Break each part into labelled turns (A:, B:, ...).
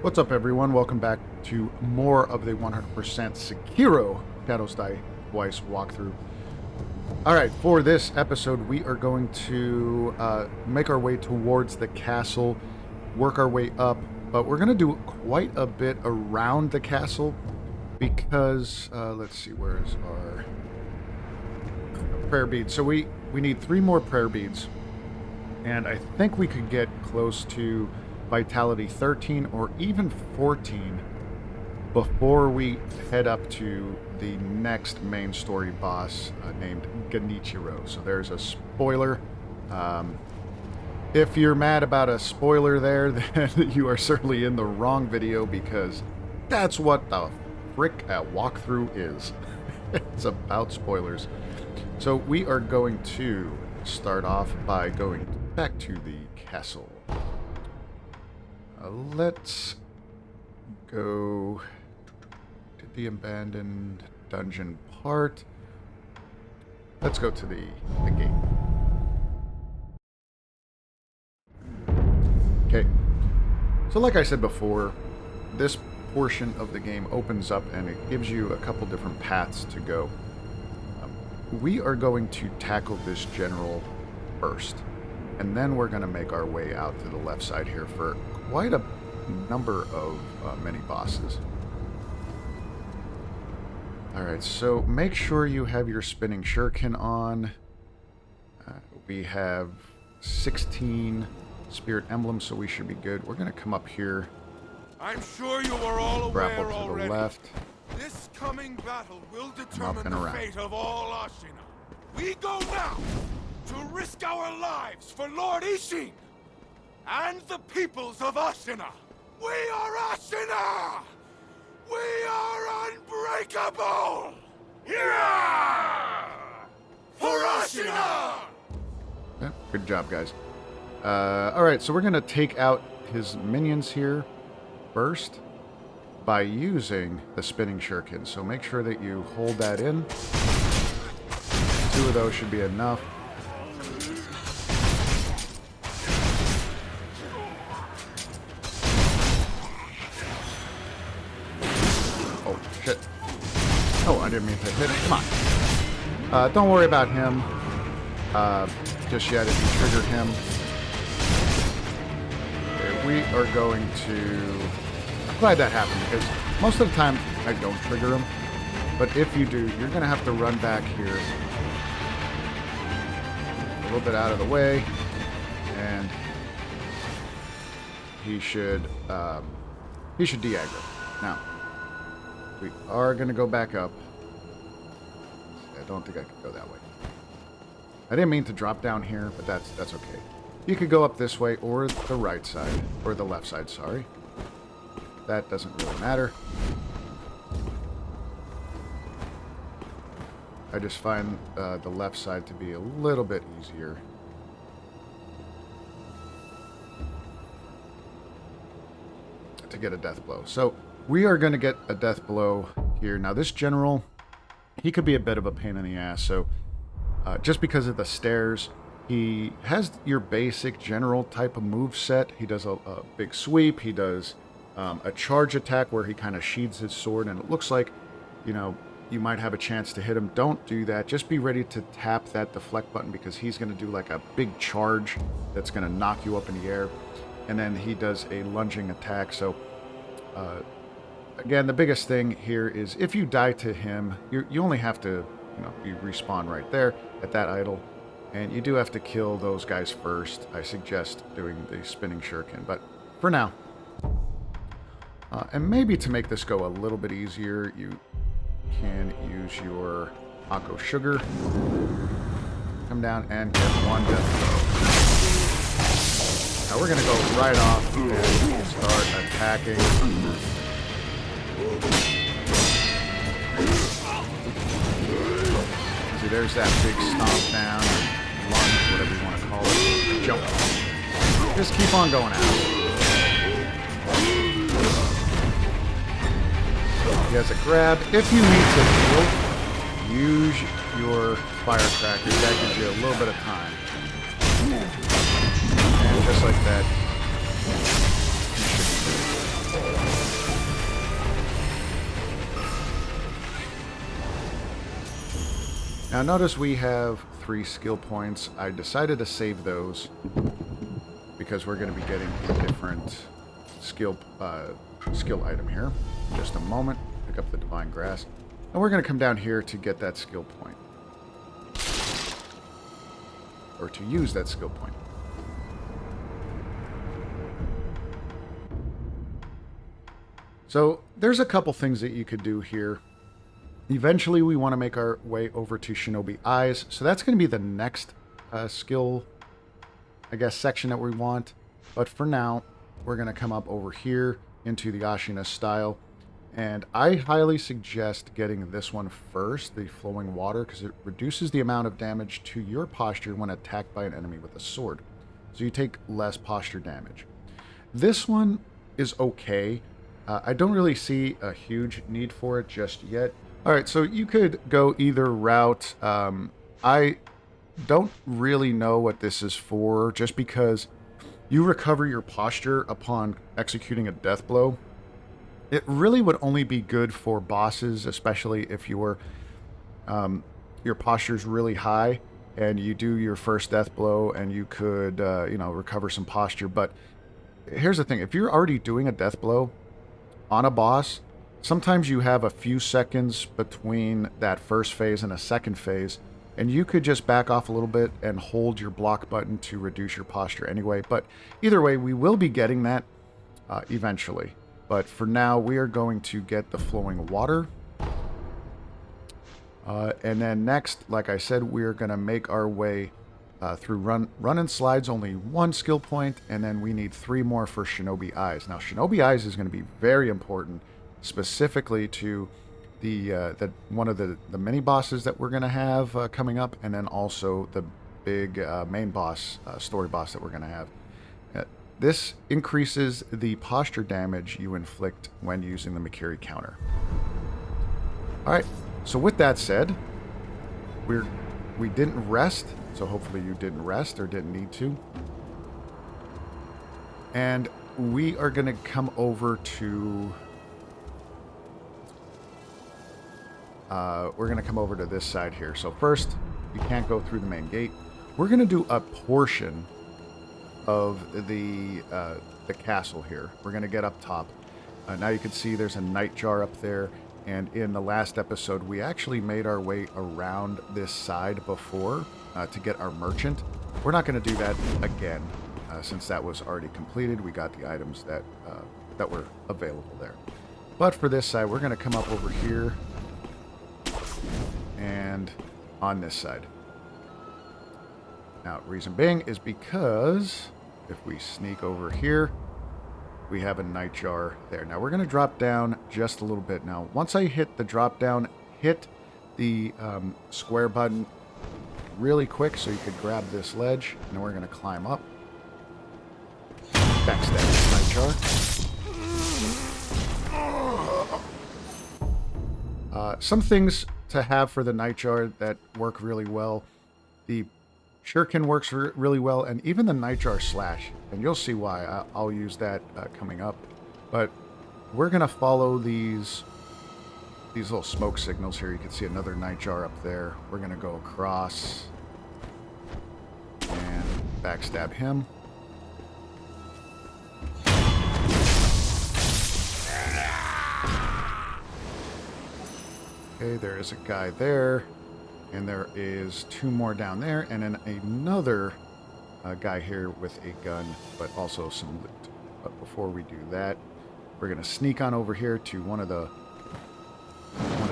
A: What's up, everyone? Welcome back to more of the 100% Sekiro Shadows Die Twice walkthrough. Alright, for this episode, we are going to make our way towards the castle, work our way up, but we're going to do quite a bit around the castle because, let's see, where is our prayer beads? So we need 3 more prayer beads, and I think we could get close to Vitality 13 or even 14 before we head up to the next main story boss named Genichiro. So there's a spoiler. If you're mad about a spoiler there, then you are certainly in the wrong video, because that's what the frick a walkthrough is. It's about spoilers. So we are going to start off by going back to the castle. Let's go to the abandoned dungeon part. Let's go to the gate. Okay. So like I said before, this portion of the game opens up and it gives you a couple different paths to go. We are going to tackle this general first, and then we're going to make our way out to the left side here for quite a number of mini bosses. Alright, so make sure you have your spinning shuriken on. We have 16 spirit emblems, so we should be good. We're going to come up here.
B: I'm sure you are all aware
A: grapple to
B: already.
A: the left.
B: This coming battle will determine the
A: around.
B: fate of all Ashina. We go now to risk our lives for Lord Ishin and the peoples of Ashina. We are Ashina! We are unbreakable! Yeah! For Ashina!
A: Yeah, good job, guys. Alright, so we're going to take out his minions here first by using the spinning shuriken. So make sure that you hold that in. 2 of those should be enough. Oh, shit. Oh, I didn't mean to hit him. Come on. Don't worry about him just yet if you trigger him. Okay, we are going to... I'm glad that happened, because most of the time I don't trigger him. But if you do, you're going to have to run back here a little bit out of the way, and he should de-aggro. Now, we are going to go back up. I don't think I could go that way. I didn't mean to drop down here, but that's okay. You could go up this way, or the right side, or the left side, sorry. That doesn't really matter. I just find the left side to be a little bit easier. To get a death blow. So we are going to get a death blow here. Now this general, he could be a bit of a pain in the ass. So just because of the stairs, he has your basic general type of move set. He does a big sweep. He does a charge attack where he kind of sheathes his sword, and it looks like, you know, you might have a chance to hit him. Don't do that. Just be ready to tap that deflect button, because he's going to do like a big charge that's going to knock you up in the air. And then he does a lunging attack. So, again, the biggest thing here is if you die to him, you only have to, you know, you respawn right there at that idol. And you do have to kill those guys first. I suggest doing the spinning shuriken. But for now, and maybe to make this go a little bit easier, you can use your Akko Sugar. Come down and get 1 death blow. Now we're going to go right off and start attacking. See, there's that big stomp down, lunge, whatever you want to call it, jump. Just keep on going at it. He has a grab. If you need to heal, use your firecracker. That gives you a little bit of time. And just like that, Now notice we have 3 skill points. I decided to save those because we're going to be getting a different skill item here. Just a moment. Pick up the Divine Grass. And we're going to come down here to get that skill point. Or to use that skill point. So there's a couple things that you could do here. Eventually we want to make our way over to Shinobi Eyes. So that's going to be the next skill, I guess, section that we want. But for now, we're going to come up over here into the Ashina style. And I highly suggest getting this one first, the Flowing Water, because it reduces the amount of damage to your posture when attacked by an enemy with a sword. So you take less posture damage. This one is okay. I don't really see a huge need for it just yet. Alright, so you could go either route. I don't really know what this is for, just because you recover your posture upon executing a death blow. It really would only be good for bosses, especially if your posture's really high and you do your first death blow and you could, recover some posture. But here's the thing. If you're already doing a death blow on a boss, sometimes you have a few seconds between that first phase and a second phase, and you could just back off a little bit and hold your block button to reduce your posture anyway. But either way, we will be getting that eventually. But for now, we are going to get the Flowing Water. And then next, like I said, we're going to make our way through Run and Slide's only 1 skill point, and then we need 3 more for Shinobi Eyes. Now, Shinobi Eyes is going to be very important, specifically to the one of the mini bosses that we're going to have coming up, and then also the big main boss, story boss that we're going to have. This increases the posture damage you inflict when using the Mikiri counter. Alright, so with that said, we didn't rest, so hopefully you didn't rest or didn't need to. And we are going to come over to... we're going to come over to this side here. So first, you can't go through the main gate. We're going to do a portion of the castle here. We're going to get up top. Now you can see there's a nightjar up there, and in the last episode we actually made our way around this side before to get our merchant. We're not going to do that again since that was already completed. We got the items that were available there. But for this side, we're going to come up over here and on this side. Now, reason being is because if we sneak over here, we have a nightjar there. Now, we're going to drop down just a little bit. Now, once I hit the drop down, hit the square button really quick so you could grab this ledge, and then we're going to climb up. Backstab this nightjar. Some things to have for the nightjar that work really well. The Shuriken works really well, and even the Nightjar Slash, and you'll see why. I'll use that coming up. But we're going to follow these little smoke signals here. You can see another Nightjar up there. We're going to go across and backstab him. Okay, there is a guy there. And there is 2 more down there, and then another guy here with a gun, but also some loot. But before we do that, we're going to sneak on over here to one of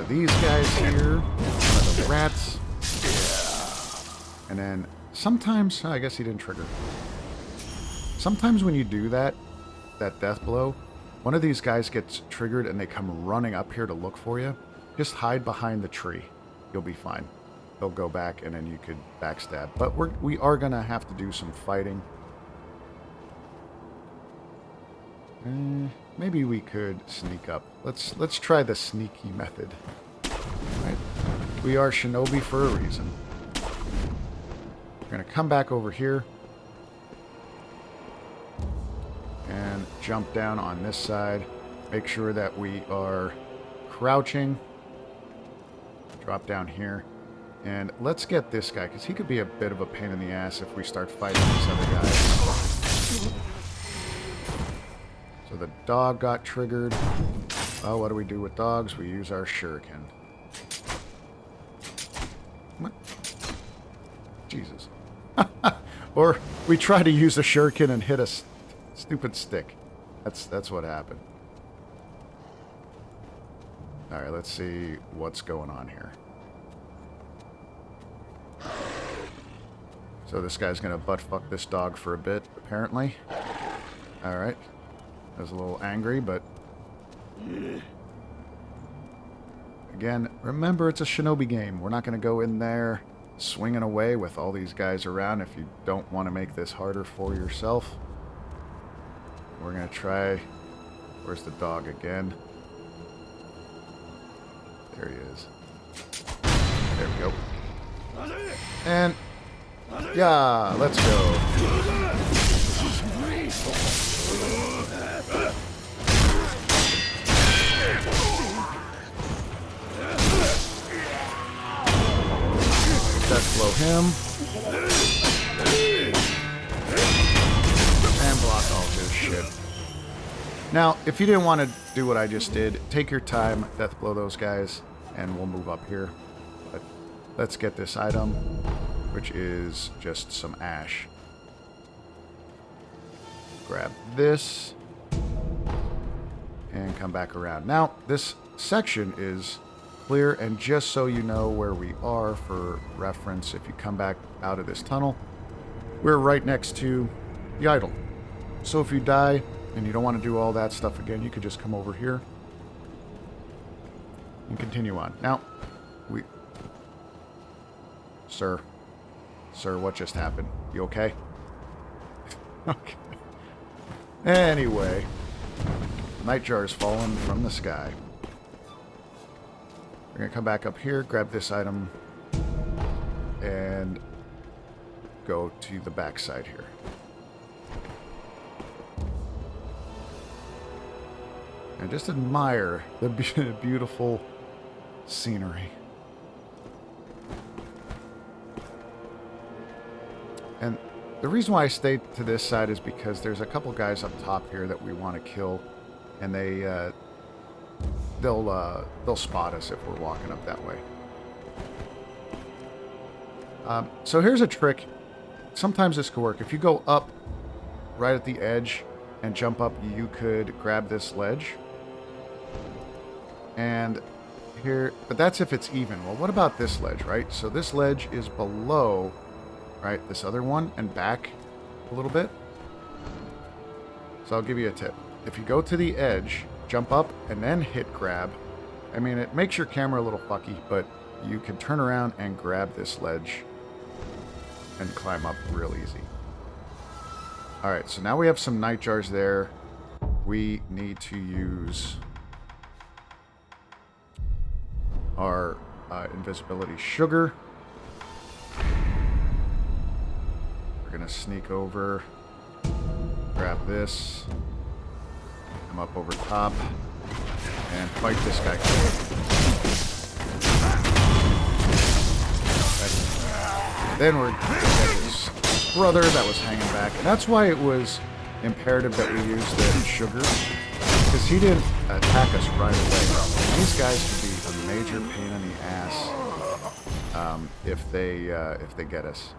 A: these guys here, one of the rats. And then sometimes, I guess he didn't trigger. Sometimes when you do that death blow, one of these guys gets triggered and they come running up here to look for you. Just hide behind the tree. You'll be fine. They'll go back, and then you could backstab. But we are going to have to do some fighting. Maybe we could sneak up. Let's try the sneaky method. Right? We are shinobi for a reason. We're going to come back over here. And jump down on this side. Make sure that we are crouching. Drop down here. And let's get this guy, because he could be a bit of a pain in the ass if we start fighting these other guys. So the dog got triggered. Well, what do we do with dogs? We use our shuriken. What? Jesus. Or we try to use a shuriken and hit a stupid stick. That's what happened. Alright, let's see what's going on here. So this guy's gonna butt-fuck this dog for a bit, apparently. Alright. I was a little angry, but... Again, remember it's a shinobi game. We're not gonna go in there swinging away with all these guys around if you don't want to make this harder for yourself. We're gonna try... Where's the dog again? There he is. There we go. And... Yeah, let's go. Death blow him. And block all his shit. Now, if you didn't want to do what I just did, take your time, death blow those guys, and we'll move up here. But let's get this item, which is just some ash. Grab this, and come back around. Now, this section is clear, and just so you know where we are for reference, if you come back out of this tunnel, we're right next to the idol. So if you die, and you don't want to do all that stuff again, you could just come over here and continue on. Now, Sir, what just happened? You okay? Okay. Anyway, nightjar's fallen from the sky. We're gonna come back up here, grab this item, and go to the back side here. And just admire the beautiful scenery. And the reason why I stayed to this side is because there's a couple guys up top here that we want to kill, and they'll spot us if we're walking up that way. So here's a trick. Sometimes this could work. If you go up right at the edge and jump up, you could grab this ledge. And here, but that's if it's even. Well, what about this ledge, right? So this ledge is below, right, this other one, and back a little bit. So I'll give you a tip. If you go to the edge, jump up, and then hit grab, I mean, it makes your camera a little fucky, but you can turn around and grab this ledge and climb up real easy. Alright, so now we have some nightjars there. We need to use our invisibility sugar. We're gonna sneak over, grab this, come up over top, and fight this guy. Then we're gonna get his brother that was hanging back, and that's why it was imperative that we use the sugar, because he didn't attack us right away. And these guys could be a major pain in the ass if they get us,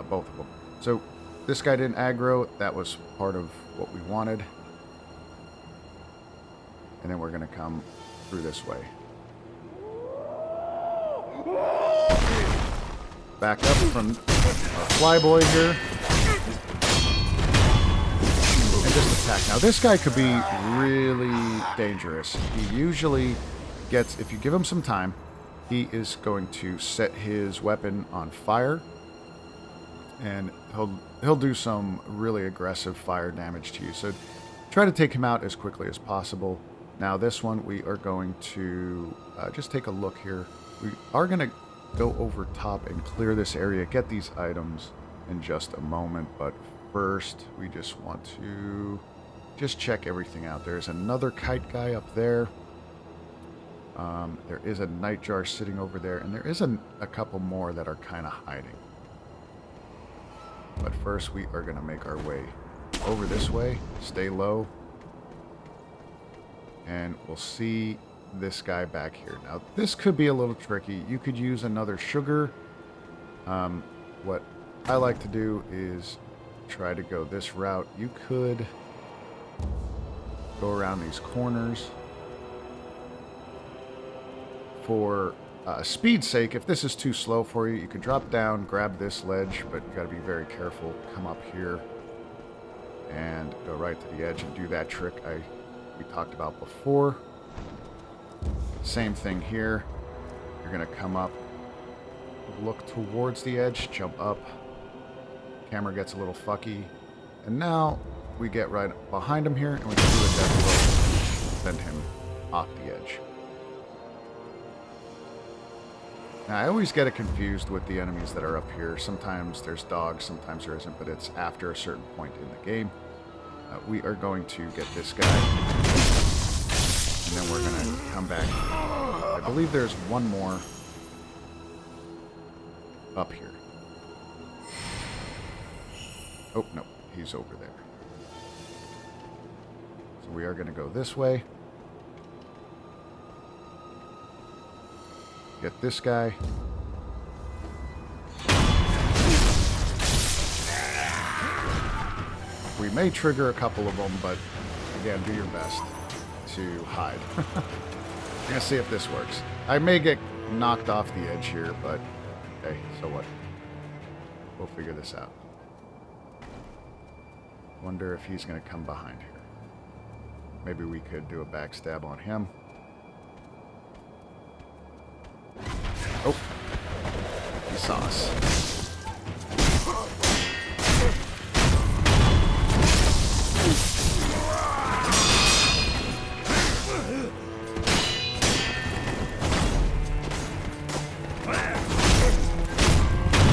A: both of them. So this guy didn't aggro. That was part of what we wanted. And then we're going to come through this way. Back up from our flyboy here. And just attack. Now this guy could be really dangerous. He usually gets, if you give him some time, he is going to set his weapon on fire. And he'll do some really aggressive fire damage to you. So try to take him out as quickly as possible. Now this one, we are going to just take a look here. We are going to go over top and clear this area, get these items in just a moment. But first, we just want to just check everything out. There's another kite guy up there. There is a nightjar sitting over there, and there is a couple more that are kind of hiding. But first, we are going to make our way over this way, stay low, and we'll see this guy back here. Now, this could be a little tricky. You could use another sugar. What I like to do is try to go this route. You could go around these corners. For speed's sake, if this is too slow for you, you could drop down, grab this ledge, but you got to be very careful. Come up here and go right to the edge and do that trick we talked about before. Same thing here. You're going to come up, look towards the edge, jump up. Camera gets a little fucky. And now we get right behind him here, and we can do a death blow, send him off the edge. Now, I always get it confused with the enemies that are up here. Sometimes there's dogs, sometimes there isn't, but it's after a certain point in the game. We are going to get this guy, and then we're going to come back. I believe there's one more up here. Oh, no, he's over there. So we are going to go this way. Get this guy. We may trigger a couple of them, but again, do your best to hide. We're going to see if this works. I may get knocked off the edge here, but hey, so what? We'll figure this out. Wonder if he's going to come behind here. Maybe we could do a backstab on him. Oh, he saw us.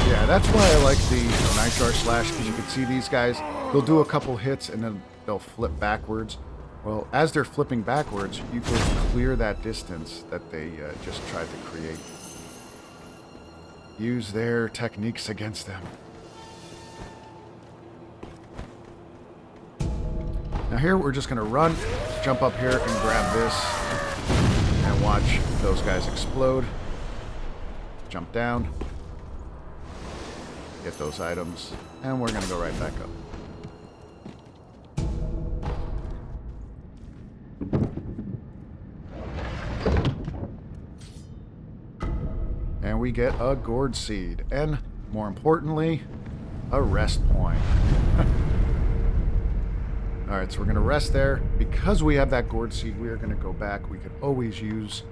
A: Yeah, that's why I like the Nightjar Slash, because you can see these guys, they'll do a couple hits and then they'll flip backwards. Well, as they're flipping backwards, you can clear that distance that they just tried to create. Use their techniques against them. Now here we're just going to run, jump up here and grab this, and watch those guys explode. Jump down, get those items, and we're going to go right back up. And we get a gourd seed, and more importantly, a rest point. Alright, so we're going to rest there. Because we have that gourd seed, we are going to go back. We could always use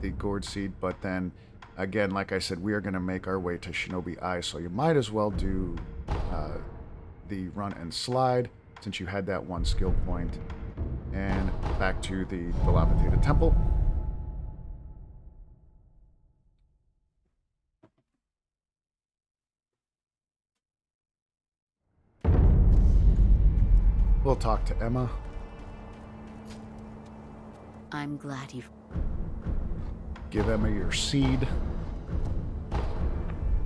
A: the gourd seed, but then, again, like I said, we are going to make our way to Shinobi Eyes, so you might as well do the run and slide, since you had that one skill point, and back to the dilapidated temple. We'll talk to Emma.
C: I'm glad you've...
A: Give Emma your seed.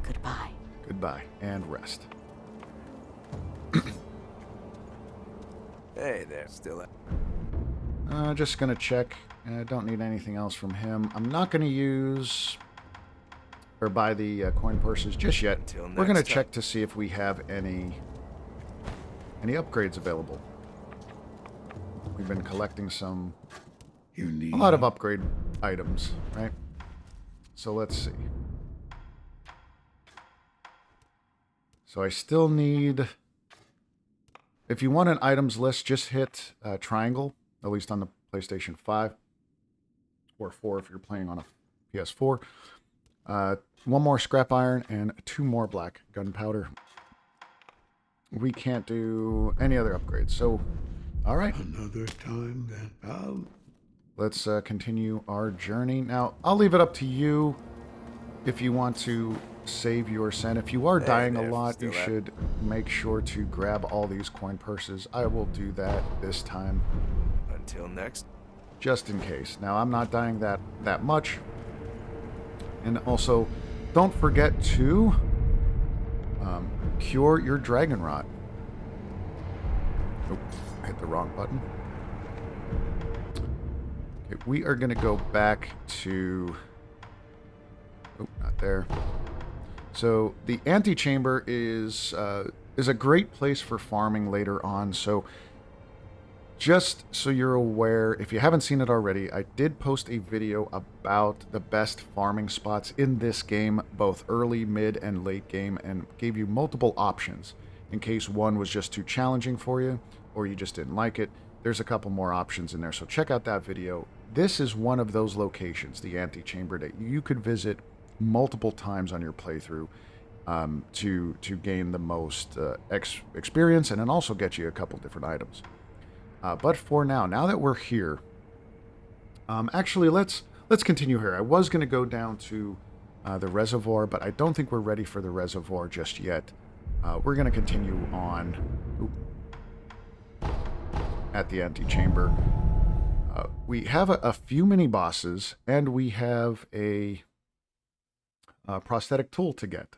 C: Goodbye.
A: Goodbye, and rest.
D: Hey there, still
A: Just gonna check. I don't need anything else from him. I'm not gonna use or buy the coin purses just yet. We're gonna check to see if we have any upgrades available. We've been collecting a lot of upgrade items, right? So let's see. So I still need, if you want an items list, just hit triangle, at least on the PlayStation 5 or 4 if you're playing on a PS4. One more scrap iron and 2 more black gunpowder. We can't do any other upgrades. So, all right.
E: Another time then, pal.
A: Let's continue our journey. Now, I'll leave it up to you if you want to save your sen. If you are dying a lot, you should make sure to grab all these coin purses. I will do that this time.
D: Until next.
A: just in case. Now, I'm not dying that much. And also, don't forget to cure your dragon rot. Oh, I hit the wrong button. Okay, we are going to go back to... Oh, not there. So, the Antechamber is a great place for farming later on. So, just so you're aware, if you haven't seen it already, I did post a video about the best farming spots in this game, both early, mid, and late game, and gave you multiple options in case one was just too challenging for you or you just didn't like it. There's a couple more options in there, so check out that video. This is one of those locations, the Antechamber, that you could visit multiple times on your playthrough to gain the most experience, and then also get you a couple different items. But for now that we're here, actually let's continue here. I was going to go down to the reservoir, but I don't think we're ready for the reservoir just yet. We're going to continue on at the Antechamber. We have a few mini bosses, and we have a prosthetic tool to get.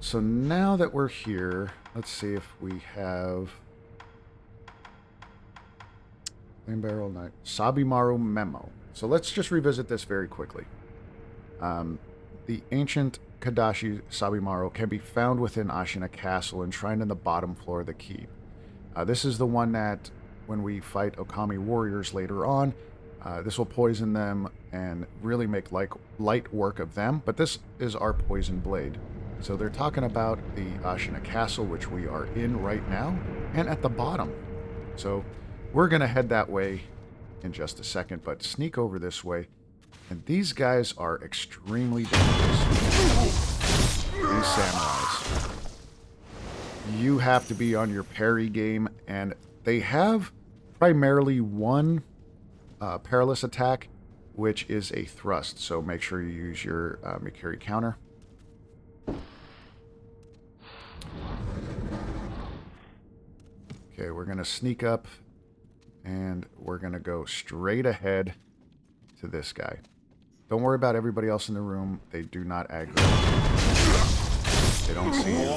A: So now that we're here, let's see if we have Flame Barrel Knight, Sabimaru Memo. So let's just revisit this very quickly. The ancient Kadashi Sabimaru can be found within Ashina Castle, enshrined in the bottom floor of the keep. This is the one that, when we fight Okami warriors later on, this will poison them and really make light work of them. But this is our poison blade. So they're talking about the Ashina Castle, which we are in right now, and at the bottom. So we're going to head that way in just a second, but sneak over this way. And these guys are extremely dangerous. These samurais. You have to be on your parry game, and they have primarily one perilous attack, which is a thrust. So make sure you use your Mikiri counter. Okay, we're going to sneak up, and we're going to go straight ahead to this guy. Don't worry about everybody else in the room. They do not aggro. They don't see you.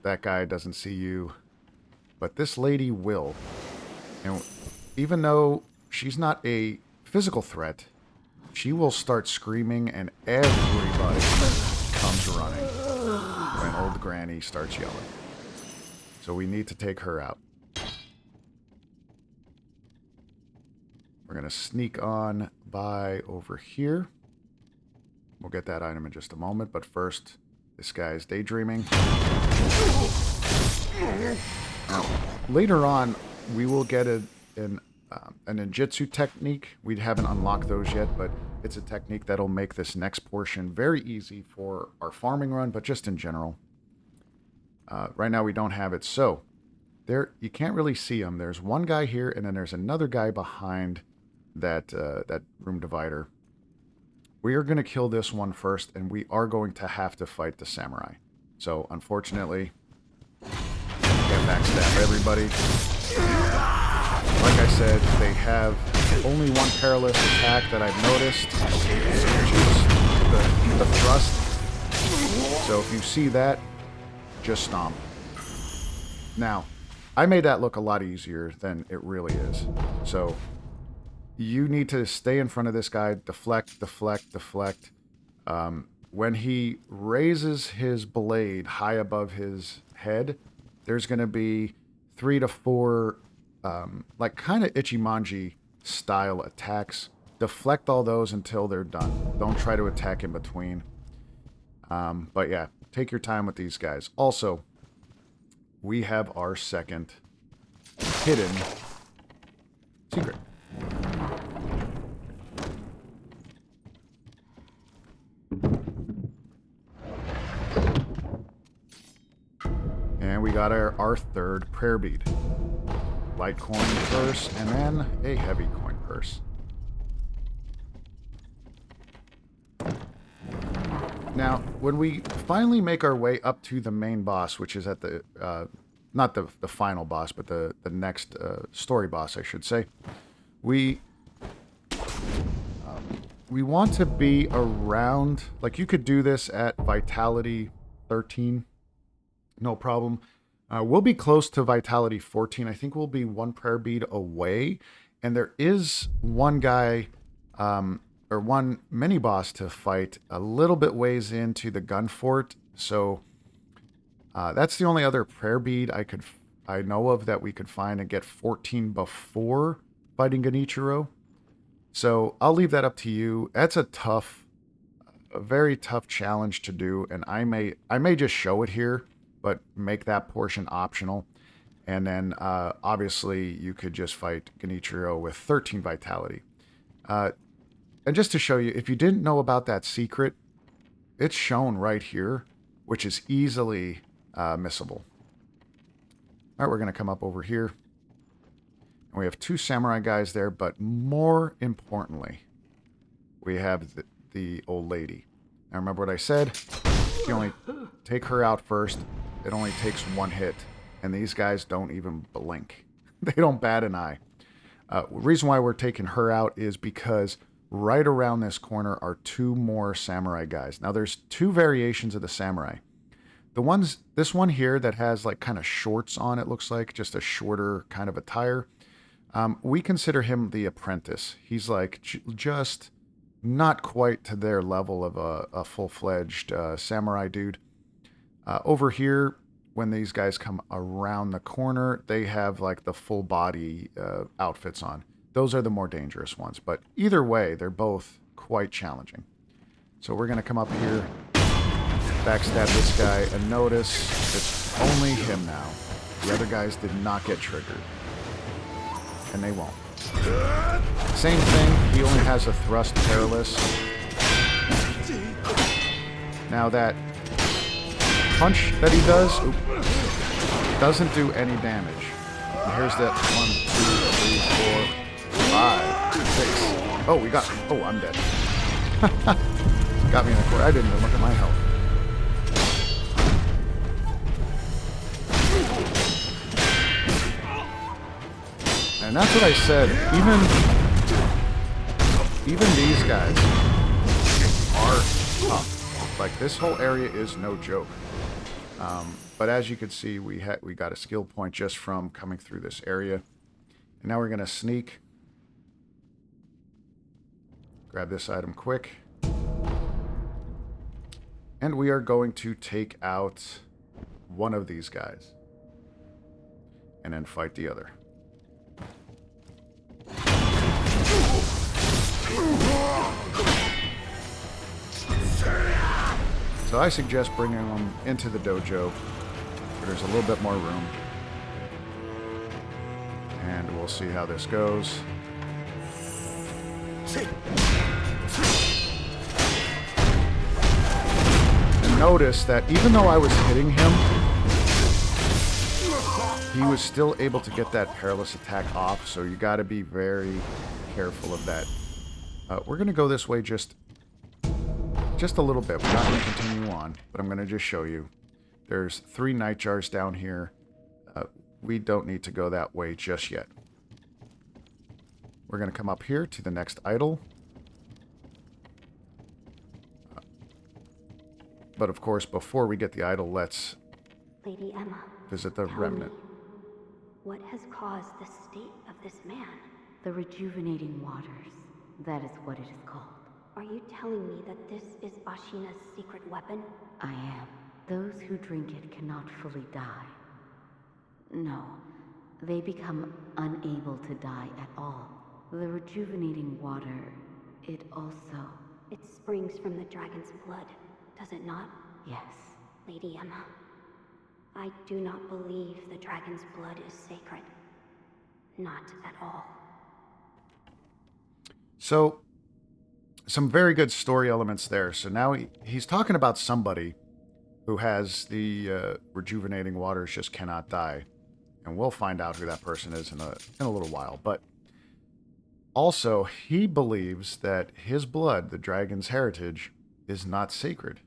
A: That guy doesn't see you. But this lady will. And even though she's not a physical threat, she will start screaming, and everybody comes running when old Granny starts yelling. So we need to take her out. We're going to sneak on by over here. We'll get that item in just a moment, but first, this guy's daydreaming. Now, later on, we will get an ninjutsu technique. We haven't unlocked those yet, but it's a technique that'll make this next portion very easy for our farming run, but just in general. Right now we don't have it, so there you can't really see him. There's one guy here, and then there's another guy behind that room divider. We are going to kill this one first, and we are going to have to fight the samurai. So unfortunately, can't backstab everybody. Like I said, they have only one perilous attack that I've noticed, which is the thrust. So if you see that, just stomp. Now, I made that look a lot easier than it really is. So you need to stay in front of this guy, deflect, deflect, deflect. When he raises his blade high above his head, there's going to be 3 to 4 like kind of Ichimonji style attacks. Deflect all those until they're done. Don't try to attack in between. But yeah, take your time with these guys. Also, we have our second hidden secret. And we got our third prayer bead. Light coin purse, and then a heavy coin purse. Now, when we finally make our way up to the main boss, which is at the, not the final boss, but the next story boss, I should say, we want to be around, like you could do this at Vitality 13, no problem. We'll be close to Vitality 14. I think we'll be one prayer bead away, and there is one guy, or one mini-boss to fight a little bit ways into the gun fort, so that's the only other prayer bead I know of that we could find and get 14 before fighting Genichiro. So I'll leave that up to you. That's a very tough challenge to do, and I may just show it here, but make that portion optional. And then obviously you could just fight Genichiro with 13 vitality. And just to show you, if you didn't know about that secret, it's shown right here, which is easily missable. All right, we're going to come up over here. And we have two samurai guys there, but more importantly, we have the old lady. Now remember what I said? You only take her out first. It only takes one hit. And these guys don't even blink. They don't bat an eye. The reason why we're taking her out is because right around this corner are two more samurai guys. Now there's two variations of the samurai. This one here that has like kind of shorts on, it looks like, just a shorter kind of attire. We consider him the apprentice. He's like just not quite to their level of a full-fledged samurai dude. Over here, when these guys come around the corner, they have like the full body outfits on. Those are the more dangerous ones. But either way, they're both quite challenging. So we're going to come up here, backstab this guy, and notice it's only him now. The other guys did not get triggered. And they won't. Same thing, he only has a thrust perilous. Now that punch that he does doesn't do any damage. And here's that 1, 2, 3, 4, 5, 6. Oh, we got. Oh, I'm dead. Got me in the corner. I didn't even look at my health. And that's what I said. Even these guys are tough. Like, this whole area is no joke. But as you can see, we got a skill point just from coming through this area. And now we're going to sneak. Grab this item quick. And we are going to take out one of these guys. And then fight the other. So I suggest bringing them into the dojo where there's a little bit more room. And we'll see how this goes. And notice that even though I was hitting him, he was still able to get that perilous attack off, so you got to be very careful of that. We're going to go this way just a little bit. We're not going to continue on, but I'm going to just show you. There's 3 night jars down here. We don't need to go that way just yet. We're going to come up here to the next idol. But of course, before we get the idol, let's
D: Lady Emma,
A: visit the remnant.
D: What has caused the state of this man?
C: The rejuvenating waters. That is what it is called.
D: Are you telling me that this is Ashina's secret weapon?
C: I am. Those who drink it cannot fully die. No, they become unable to die at all. The rejuvenating water, it also...
D: It springs from the dragon's blood, does it not?
C: Yes.
D: Lady Emma, I do not believe the dragon's blood is sacred. Not at all.
A: So, some very good story elements there. So now he's talking about somebody who has the rejuvenating waters, just cannot die. And we'll find out who that person is in a little while. But also, he believes that his blood, the dragon's heritage, is not sacred.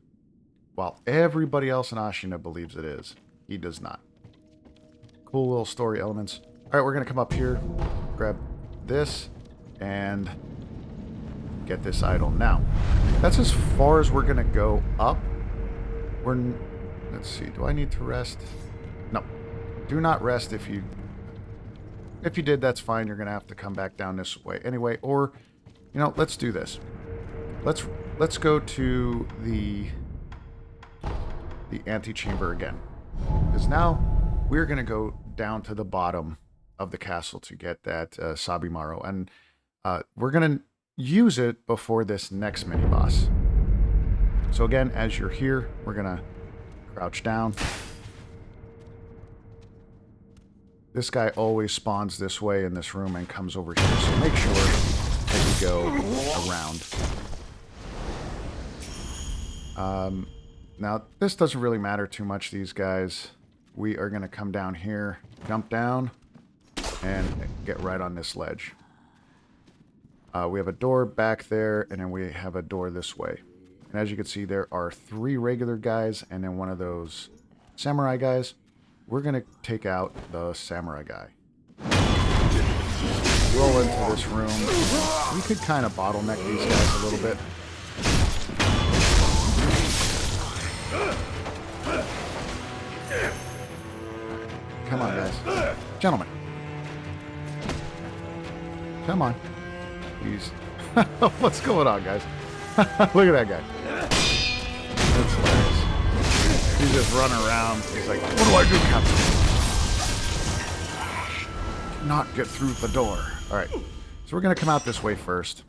A: while everybody else in Ashina believes it is. He does not. Cool little story elements. All right, we're going to come up here, grab this, and get this idol. Now, that's as far as we're going to go up. Let's see, do I need to rest? No. Do not rest if you did, that's fine. You're going to have to come back down this way anyway. Or, you know, let's do this. Let's go to the antechamber again. Because now we're going to go down to the bottom of the castle to get that Sabimaru. And we're going to use it before this next mini-boss. So again, as you're here, we're going to crouch down. This guy always spawns this way in this room and comes over here. So make sure that you go around. Now, this doesn't really matter too much, these guys. We are going to come down here, jump down, and get right on this ledge. We have a door back there, and then we have a door this way. And as you can see, there are 3 regular guys and then one of those samurai guys. We're going to take out the samurai guy. Roll into this room. We could kind of bottleneck these guys a little bit. Come on, guys. Gentlemen. Come on. He's... What's going on, guys? Look at that guy. That's hilarious. He's just running around. He's like, what do I do, Captain? Not get through the door. Alright. So we're going to come out this way first.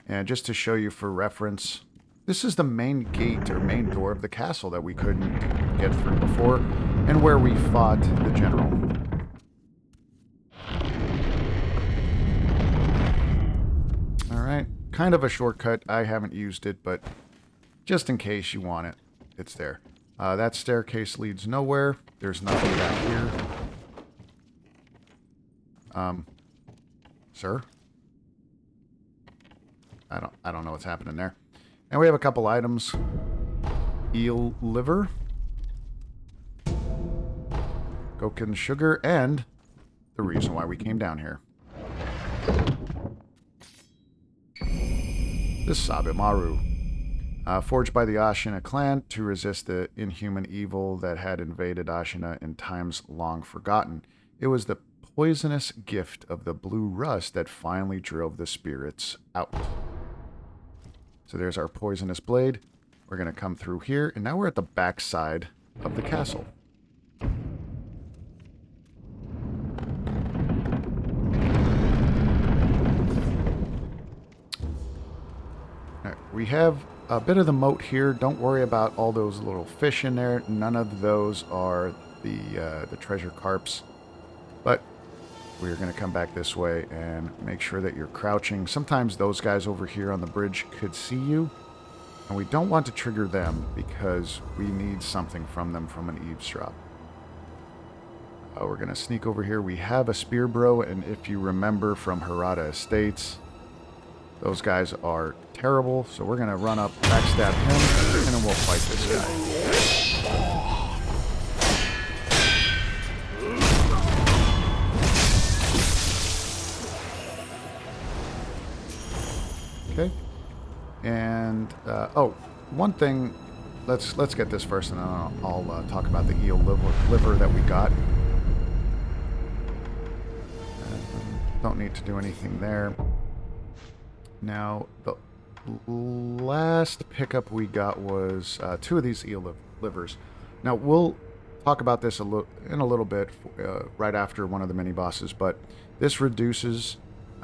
A: And just to show you for reference, this is the main gate or main door of the castle that we couldn't get through before, and where we fought the general. Alright, kind of a shortcut. I haven't used it, but just in case you want it, it's there. That staircase leads nowhere. There's nothing back here. Sir? I don't know what's happening there. And we have a couple items. Eel liver. Goken sugar, and the reason why we came down here. This Sabimaru. Forged by the Ashina clan to resist the inhuman evil that had invaded Ashina in times long forgotten. It was the poisonous gift of the blue rust that finally drove the spirits out. So there's our poisonous blade. We're going to come through here, and now we're at the back side of the castle. Right, we have a bit of the moat here. Don't worry about all those little fish in there. None of those are the treasure carps. But we're going to come back this way and make sure that you're crouching. Sometimes those guys over here on the bridge could see you. And we don't want to trigger them because we need something from them from an eavesdrop. We're going to sneak over here. We have a spear bro, and if you remember from Harada Estates, those guys are terrible. So we're going to run up, backstab him, and then we'll fight this guy. Okay, and oh, one thing. Let's get this first, and then I'll talk about the eel liver that we got. Don't need to do anything there. Now, the last pickup we got was 2 of these eel livers. Now, we'll talk about this in a little bit right after one of the mini bosses, but this reduces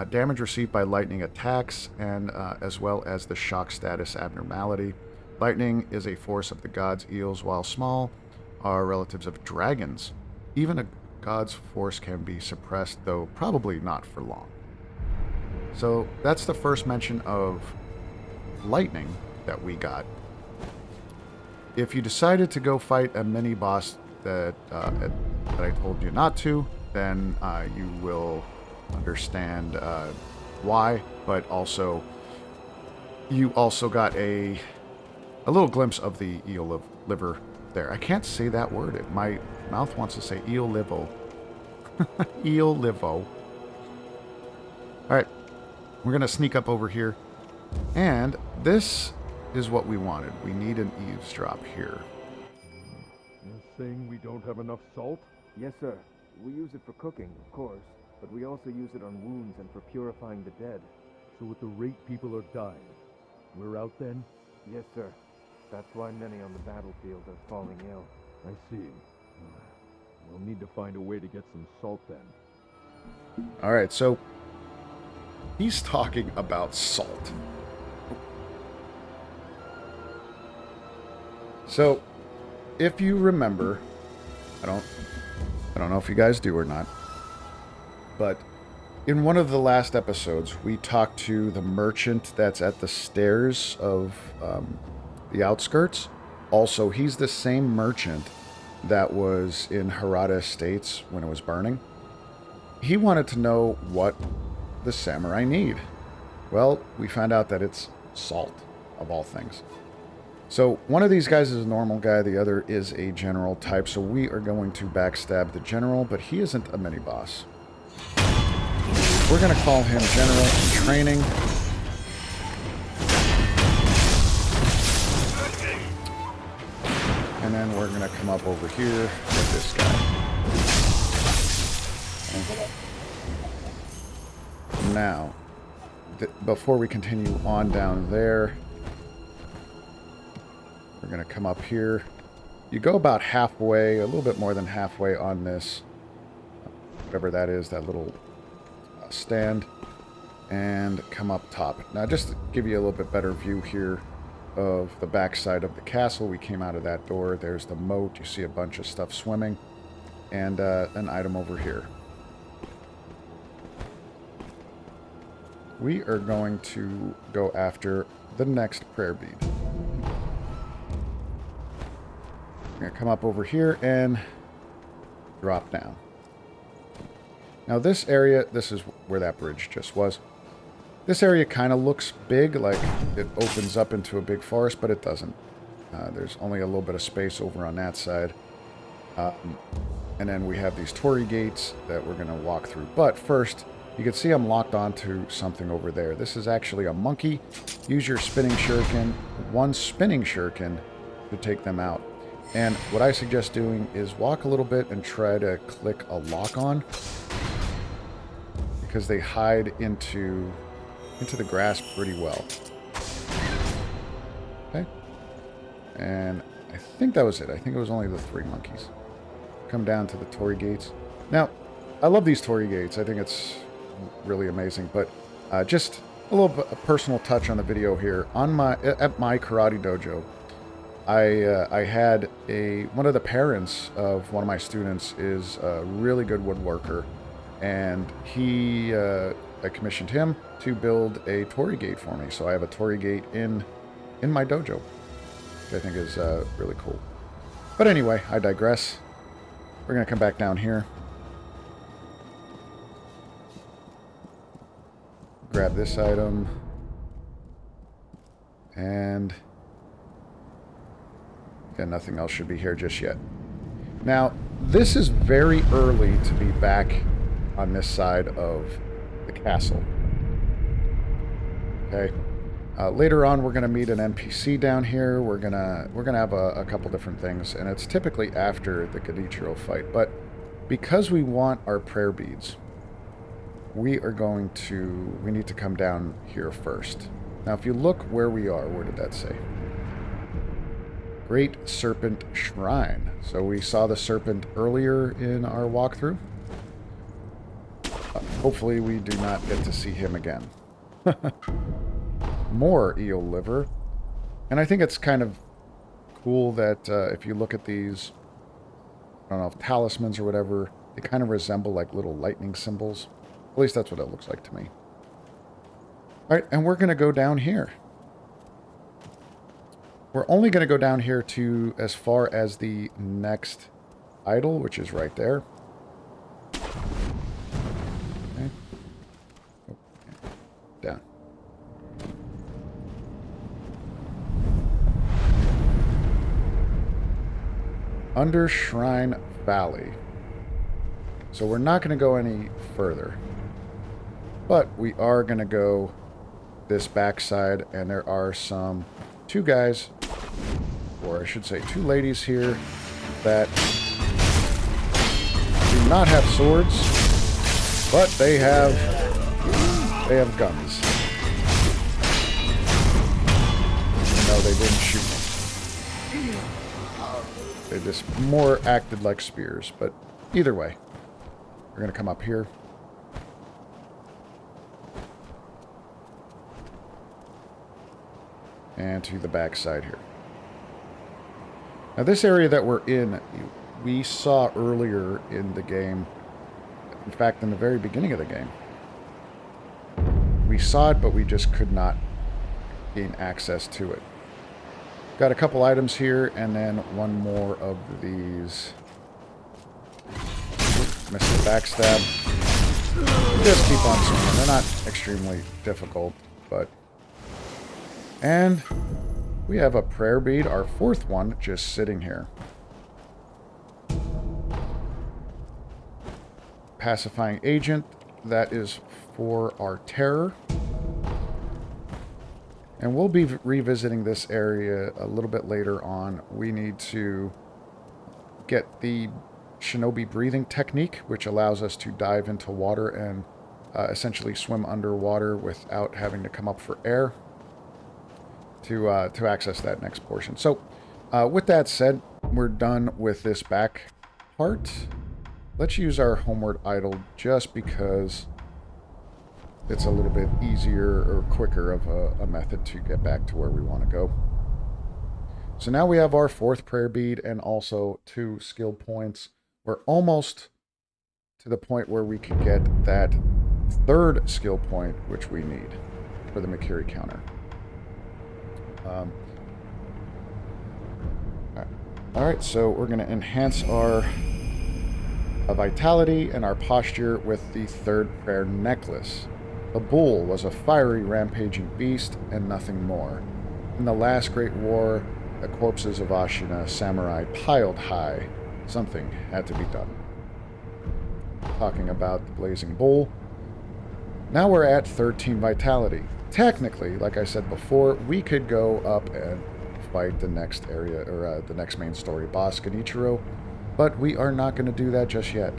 A: damage received by lightning attacks, and as well as the shock status abnormality. Lightning is a force of the gods. Eels, while small, are relatives of dragons. Even a god's force can be suppressed, though probably not for long. So that's the first mention of lightning that we got. If you decided to go fight a mini boss that I told you not to, then you will understand why, but also you also got a little glimpse of the eel liver there. I can't say that word. My mouth wants to say eel livo. Eel livo. Alright, we're going to sneak up over here. And this is what we wanted. We need an eavesdrop here.
F: You're saying we don't have enough salt?
G: Yes, sir. We use it for cooking, of course, but we also use it on wounds and for purifying the dead.
F: So at the rate people are dying, we're out then?
G: Yes, sir. That's why many on the battlefield are falling ill.
F: I see. We'll need to find a way to get some salt then.
A: Alright, so he's talking about salt. So, if you remember, I don't know if you guys do or not, but in one of the last episodes, we talked to the merchant that's at the stairs of the outskirts. Also, he's the same merchant that was in Harada Estates when it was burning. He wanted to know what the samurai need. Well, we found out that it's salt, of all things. So, one of these guys is a normal guy, the other is a general type, so we are going to backstab the general, but he isn't a mini-boss. We're going to call him General in Training. And then we're going to come up over here with this guy. Now, before we continue on down there, we're going to come up here. You go about halfway, a little bit more than halfway on this, whatever that is, that little stand, and come up top. Now, just to give you a little bit better view here of the backside of the castle, we came out of that door. There's the moat. You see a bunch of stuff swimming, and an item over here. We are going to go after the next prayer bead. I'm going to come up over here and drop down. Now this area, this is where that bridge just was. This area kind of looks big, like it opens up into a big forest, but it doesn't. There's only a little bit of space over on that side. And then we have these torii gates that we're going to walk through. But first, you can see I'm locked onto something over there. This is actually a monkey. Use your spinning shuriken, one spinning shuriken, to take them out. And what I suggest doing is walk a little bit and try to click a lock on, because they hide into the grass pretty well. Okay. And I think that was it. I think it was only the 3 monkeys. Come down to the torii gates. Now, I love these torii gates. I think it's really amazing. But just a little bit of personal touch on the video here. At my karate dojo, I had one of the parents of one of my students is a really good woodworker, and I commissioned him to build a torii gate for me. So I have a torii gate in my dojo, which I think is really cool. But anyway, I digress. We're going to come back down here. Grab this item. And yeah, nothing else should be here just yet. Now, this is very early to be back on this side of the castle. Okay. Later on, we're going to meet an NPC down here. We're gonna have a couple different things, and it's typically after the Genichiro fight. But because we want our prayer beads, we need to come down here first. Now, if you look where we are, where did that say? Great Serpent Shrine. So we saw the serpent earlier in our walkthrough. Hopefully we do not get to see him again. More eel liver. And I think it's kind of cool that if you look at these, I don't know if talismans or whatever, they kind of resemble like little lightning symbols. At least that's what it looks like to me. Alright, and we're going to go down here. We're only going to go down here to as far as the next idol, which is right there. Okay. Oh, down. Under Shrine Valley. So we're not going to go any further. But we are going to go this backside, and there are two guys, or I should say two ladies here, that do not have swords, but they have guns. No, they didn't shoot me. They just more acted like spears, but either way, we're going to come up here. And to the back side here. Now this area that we're in, we saw earlier in the game. In fact, in the very beginning of the game. We saw it, but we just could not gain access to it. Got a couple items here, and then one more of these. Missed the backstab. Just keep on swinging. They're not extremely difficult, but... And we have a prayer bead, our fourth one, just sitting here. Pacifying agent, that is for our terror. And we'll be revisiting this area a little bit later on. We need to get the shinobi breathing technique, which allows us to dive into water and essentially swim underwater without having to come up for air. To access that next portion. So, with that said, we're done with this back part. Let's use our homeward idol just because it's a little bit easier or quicker of a method to get back to where we want to go. So now we have our fourth prayer bead and also 2 skill points. We're almost to the point where we can get that 3rd skill point, which we need for the Mikiri counter. Alright, so we're going to enhance our vitality and our posture with the 3rd prayer necklace. The bull was a fiery, rampaging beast and nothing more. In the last great war, the corpses of Ashina samurai piled high. Something had to be done. Talking about the blazing bull. Now we're at 13 vitality. Technically, like I said before, we could go up and fight the next area, or the next main story boss, Genichiro, but we are not going to do that just yet.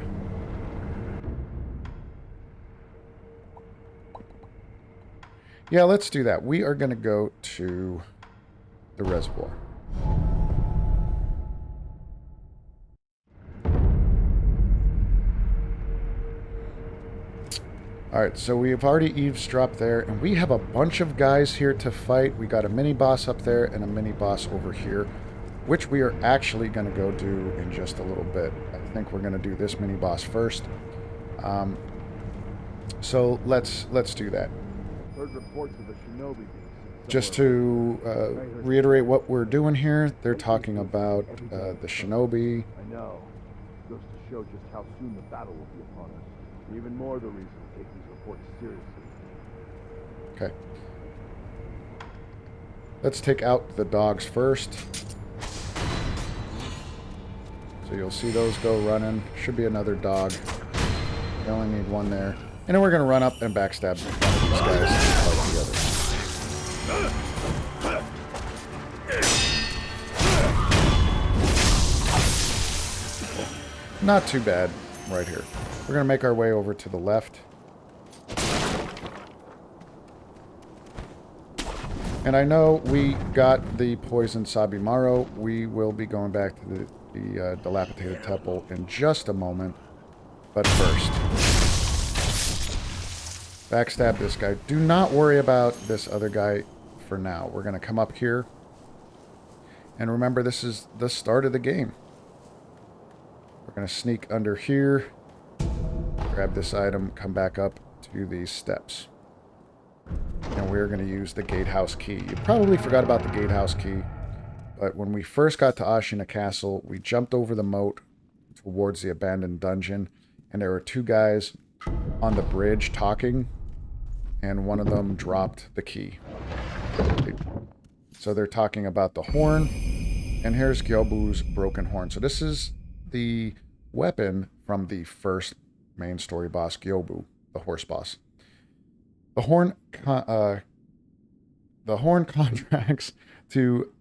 A: Yeah, let's do that. We are going to go to the reservoir. Alright, so we've already eavesdropped there, and we have a bunch of guys here to fight. We got a mini-boss up there and a mini-boss over here, which we are actually going to go do in just a little bit. I think we're going to do this mini-boss first. So let's do that.
G: Heard reports of the shinobi.
A: Just to reiterate what we're doing here, they're talking about the shinobi.
G: I know. Goes to show just how soon the battle will be upon us. Even more the reason to take these reports seriously.
A: Okay. Let's take out the dogs first. So you'll see those go running. Should be another dog. We only need one there. And then we're going to run up and backstab one of these guys and fight the other. Not too bad right here. We're going to make our way over to the left. And I know we got the poisoned Sabimaru. We will be going back to the dilapidated temple in just a moment. But first, backstab this guy. Do not worry about this other guy for now. We're going to come up here. And remember, this is the start of the game. We're going to sneak under here. Grab this item, come back up to these steps. And we're going to use the gatehouse key. You probably forgot about the gatehouse key, but when we first got to Ashina Castle, we jumped over the moat towards the abandoned dungeon, and there were 2 guys on the bridge talking, and one of them dropped the key. So they're talking about the horn, And here's Gyobu's broken horn. So this is the weapon from the first main story boss, Gyobu, the horse boss. The horn contracts to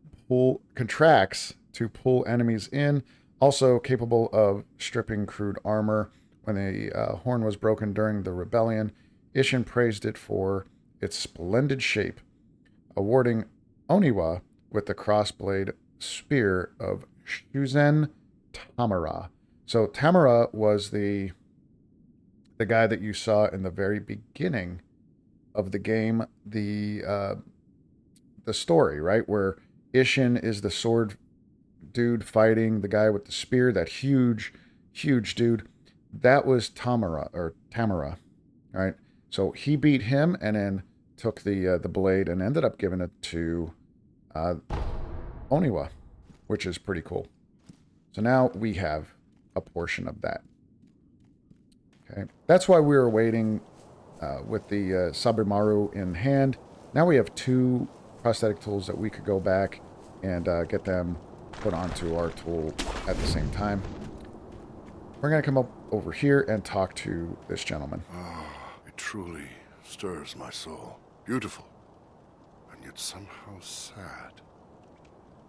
A: pull enemies in, also capable of stripping crude armor. When the horn was broken during the rebellion, Ishin praised it for its splendid shape, awarding Oniwa with the crossblade spear of Shuzen Tamara. So Tamara was the guy that you saw in the very beginning of the game, the story, right? Where Ishin is the sword dude fighting the guy with the spear, that huge dude. That was Tamara, right? So he beat him and then took the blade and ended up giving it to Oniwa, which is pretty cool. So now we have a portion of that. Okay, that's why we were waiting with the Sabimaru in hand. Now we have 2 prosthetic tools that we could go back and get them put onto our tool at the same time. We're going to come up over here and talk to this gentleman.
E: Ah, it truly stirs my soul. Beautiful, and yet somehow sad.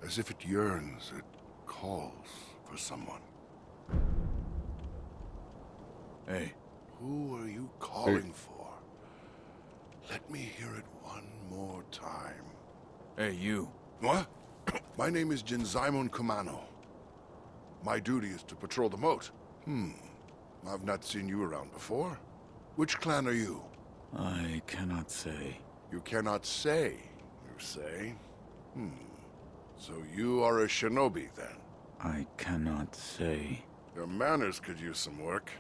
E: As if it yearns, it calls for someone.
B: Hey.
E: Who are you calling for? Let me hear it one more time.
B: Hey, you.
E: What? My name is Jinzaimon Kumano. My duty is to patrol the moat. I've not seen you around before. Which clan are you?
B: I cannot say.
E: You cannot say, you say? So you are a shinobi, then?
B: I cannot say.
E: Your manners could use some work.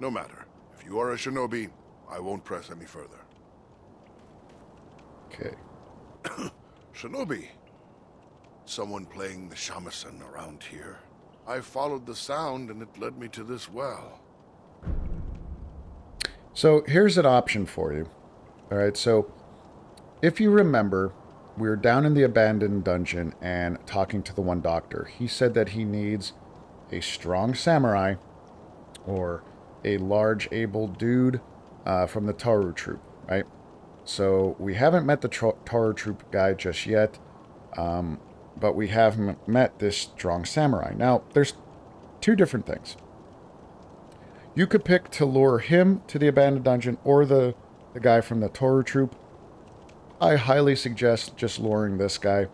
E: No matter. If you are a shinobi, I won't press any further.
A: Okay.
E: Shinobi. Someone playing the shamisen around here. I followed the sound and it led me to this well.
A: So here's an option for you. All right, so if you remember, we were down in the abandoned dungeon and talking to the one doctor. He said that he needs a strong samurai or a large, able dude from the Taru troop, right? So we haven't met the Taru troop guy just yet, but we have met this strong samurai. Now, there's 2 different things. You could pick to lure him to the abandoned dungeon or the guy from the Toru troop. I highly suggest just luring this guy,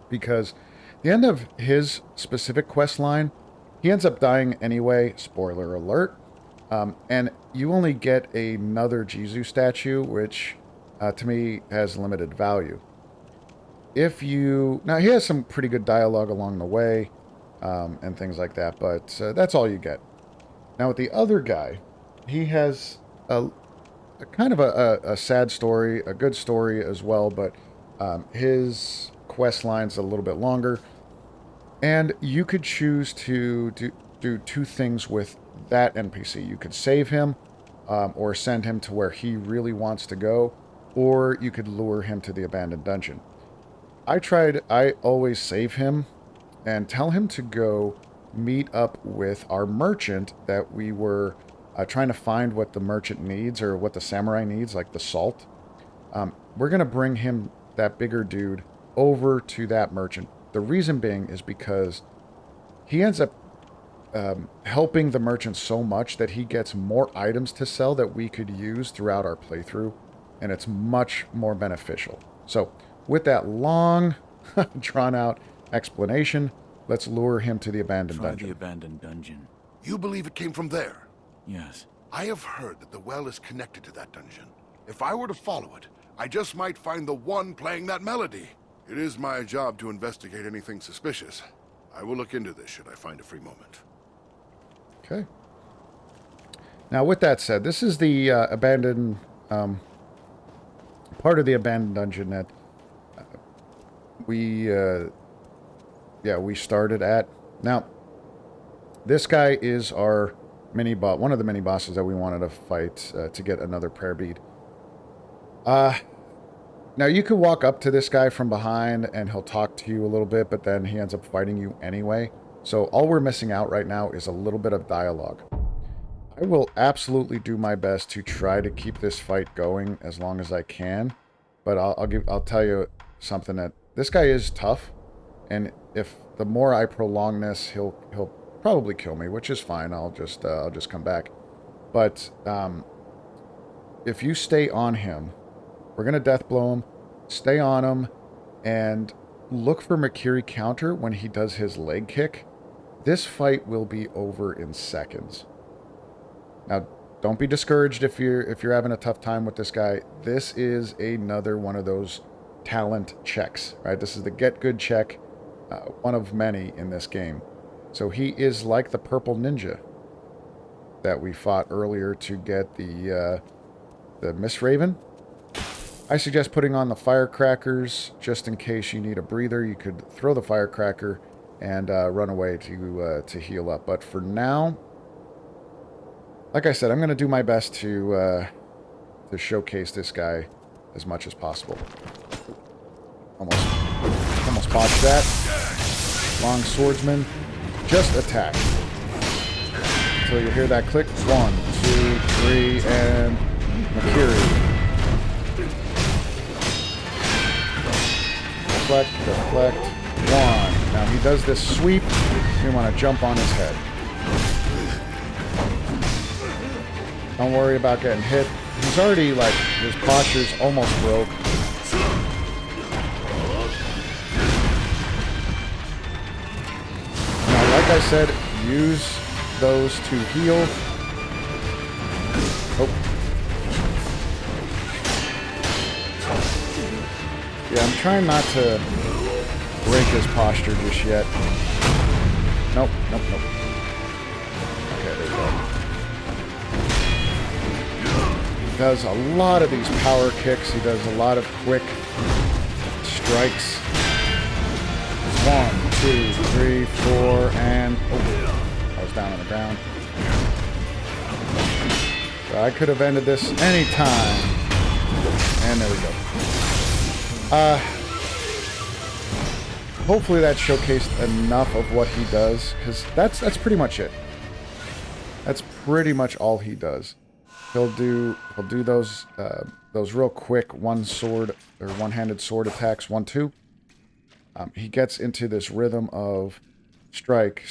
A: because the end of his specific quest line, he ends up dying anyway, spoiler alert, and you only get another Jizu statue, which to me has limited value. Now he has some pretty good dialogue along the way, and things like that, but that's all you get. Now with the other guy, he has a kind of a sad story, a good story as well, but his quest line's a little bit longer. And you could choose to do 2 things with that NPC. You could save him, or send him to where he really wants to go, or you could lure him to the abandoned dungeon. I always save him and tell him to go meet up with our merchant that we were trying to find what the merchant needs, or what the samurai needs, like the salt. We're going to bring him, that bigger dude, over to that merchant. The reason being is because he ends up helping the merchant so much that he gets more items to sell that we could use throughout our playthrough, and it's much more beneficial. So, with that long, drawn-out explanation, let's lure him to the abandoned dungeon.
B: The abandoned dungeon.
E: You believe it came from there?
B: Yes.
E: I have heard that the well is connected to that dungeon. If I were to follow it, I just might find the one playing that melody. It is my job to investigate anything suspicious. I will look into this should I find a free moment.
A: Okay. Now, with that said, this is the abandoned... part of the abandoned dungeon that we started at. Now, this guy is our mini-boss, one of the mini-bosses that we wanted to fight to get another prayer bead. Now, you could walk up to this guy from behind and he'll talk to you a little bit, but then he ends up fighting you anyway. So all we're missing out right now is a little bit of dialogue. I will absolutely do my best to try to keep this fight going as long as I can. But I'll tell you something, that this guy is tough, and if the more I prolong this, he'll probably kill me, which is fine. I'll just come back. But if you stay on him, we're gonna death blow him. Stay on him, and look for Makiri counter when he does his leg kick. This fight will be over in seconds. Now, don't be discouraged if you're having a tough time with this guy. This is another one of those talent checks, right? This is the get good check, one of many in this game. So he is like the purple ninja that we fought earlier to get the Miss Raven. I suggest putting on the firecrackers just in case you need a breather. You could throw the firecracker and run away to heal up. But for now, like I said, I'm going to do my best to showcase this guy as much as possible. Almost botched that. Longswordsman, just attack. Until you hear that click. 1, 2, 3, and Makiri. Deflect. 1. Now he does this sweep. You want to jump on his head. Don't worry about getting hit. He's already, like, his posture's almost broke. Now, like I said, use those to heal. Oh. Yeah, I'm trying not to break his posture just yet. Nope. Okay, there we go. He does a lot of these power kicks. He does a lot of quick strikes. 1, 2, 3, 4, and... Oh, I was down on the ground. So I could have ended this any time. And there we go. Hopefully that showcased enough of what he does, because that's pretty much it. That's pretty much all he does. He'll do those real quick one-handed sword attacks, 1, 2. He gets into this rhythm of strike,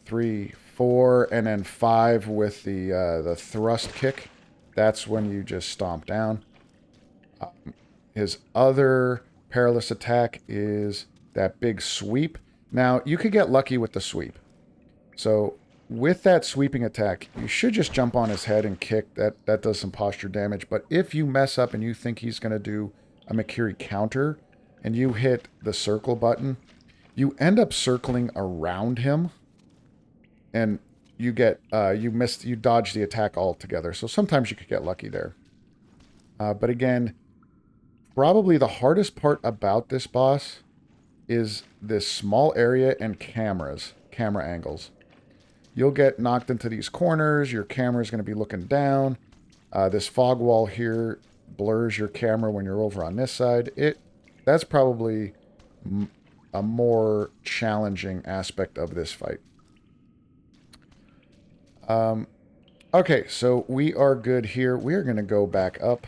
A: 3, 4, and then 5 with the thrust kick. That's when you just stomp down. His other perilous attack is that big sweep. Now, you could get lucky with the sweep. So, with that sweeping attack, you should just jump on his head and kick. That does some posture damage. But if you mess up and you think he's going to do a Makiri counter, and you hit the circle button, you end up circling around him, and you get you dodge the attack altogether. So sometimes you could get lucky there. But again, probably the hardest part about this boss is this small area and camera angles. You'll get knocked into these corners. Your camera is going to be looking down. This fog wall here blurs your camera when you're over on this side. That's probably a more challenging aspect of this fight. Okay, so we are good here. We are going to go back up.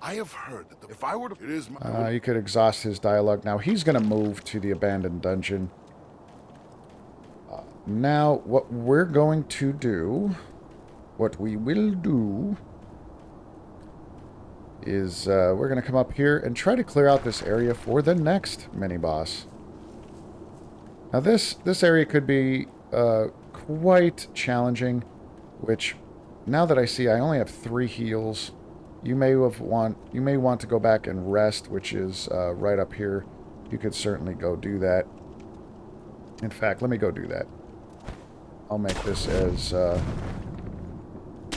E: I have heard that if I were to... It is my...
A: You could exhaust his dialogue. Now, he's going to move to the abandoned dungeon. Now, what we're going to do... What we will do... is we're going to come up here and try to clear out this area for the next mini-boss. Now, this area could be quite challenging, which, now that I see I only have 3 heals... You may want to go back and rest, which is right up here. You could certainly go do that. In fact, let me go do that. I'll make this as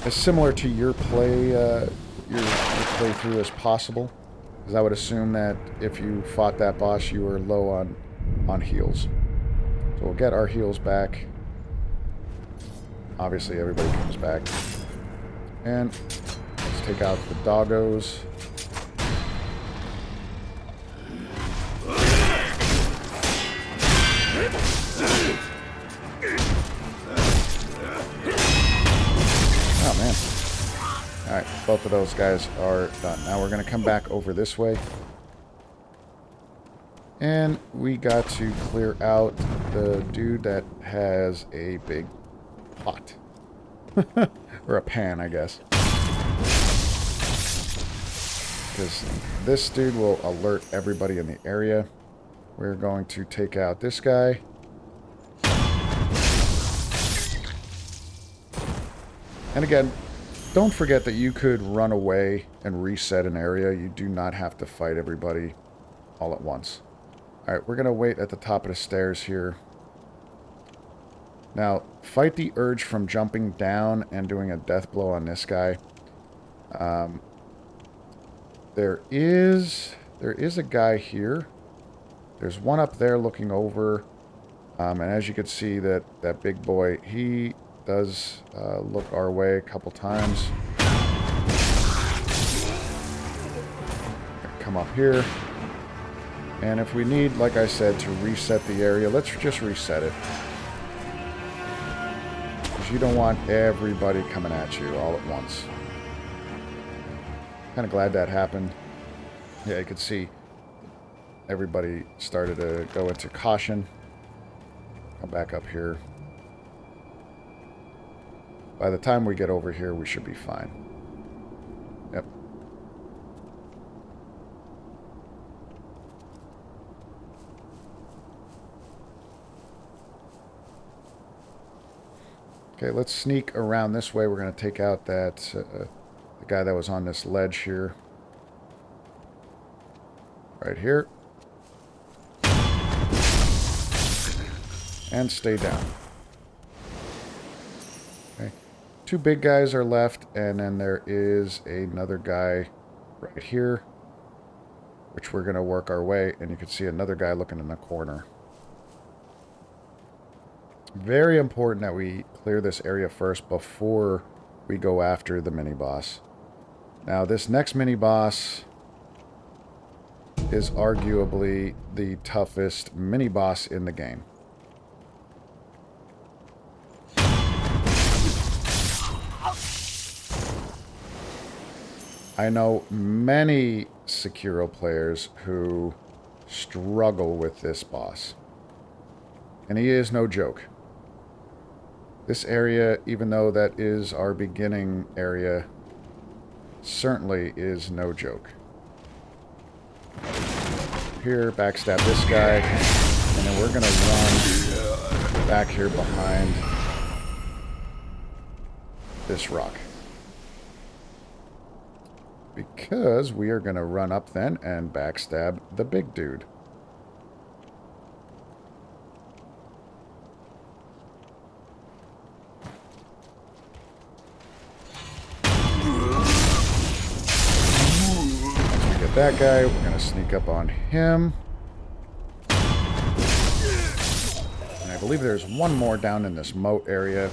A: similar to your playthrough as possible, because I would assume that if you fought that boss, you were low on heals. So we'll get our heals back. obviously everybody comes back. And let's take out the doggos. Oh, man. Alright, both of those guys are done. Now we're going to come back over this way. And we got to clear out the dude that has a big pot. Or a pan, I guess. Because this dude will alert everybody in the area. We're going to take out this guy. And again, don't forget that you could run away and reset an area. You do not have to fight everybody all at once. Alright, we're going to wait at the top of the stairs here. Now, fight the urge from jumping down and doing a death blow on this guy. There is a guy here. There's one up there looking over. And as you can see, that big boy, he does look our way a couple times. Come up here. And if we need, like I said, to reset the area, let's just reset it. Because you don't want everybody coming at you all at once. Kind of glad that happened. Yeah, you could see everybody started to go into caution. Come back up here. By the time we get over here, we should be fine. Yep. Okay, let's sneak around this way. We're going to take out that the guy that was on this ledge here. Right here. And stay down. Okay. Two big guys are left, and then there is another guy right here, which we're going to work our way, and you can see another guy looking in the corner. Very important that we clear this area first before we go after the mini-boss. Now, this next mini-boss is arguably the toughest mini-boss in the game. I know many Sekiro players who struggle with this boss. And he is no joke. This area, even though that is our beginning area, certainly is no joke. Here, backstab this guy, and then we're going to run back here behind this rock. Because we are going to run up then and backstab the big dude. That guy, we're going to sneak up on him. And I believe there's one more down in this moat area.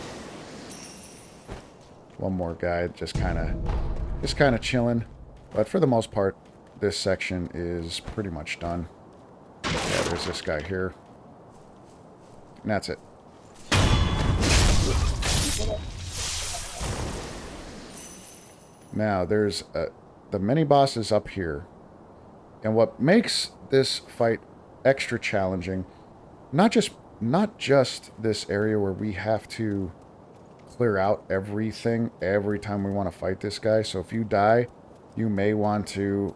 A: One more guy just kind of chilling. But for the most part, this section is pretty much done. Yeah, there's this guy here. And that's it. Now, there's the mini-boss is up here. And what makes this fight extra challenging, not just this area where we have to clear out everything every time we want to fight this guy. So if you die, you may want to,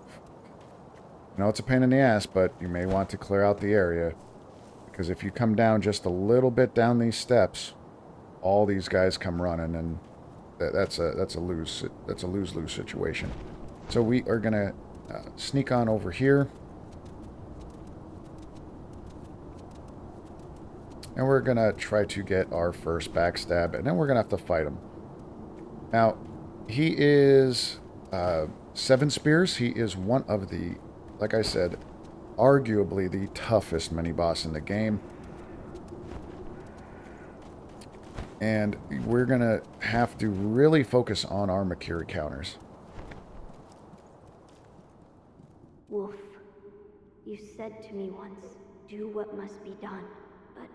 A: it's a pain in the ass, but you may want to clear out the area. Because if you come down just a little bit down these steps, all these guys come running, and that's a lose-lose situation. So we are going to sneak on over here. And we're going to try to get our first backstab. And then we're going to have to fight him. Now, he is 7 spears. He is one of the, like I said, arguably the toughest mini-boss in the game. And we're going to have to really focus on our Makiri counters.
D: Wolf, you said to me once, do what must be done, but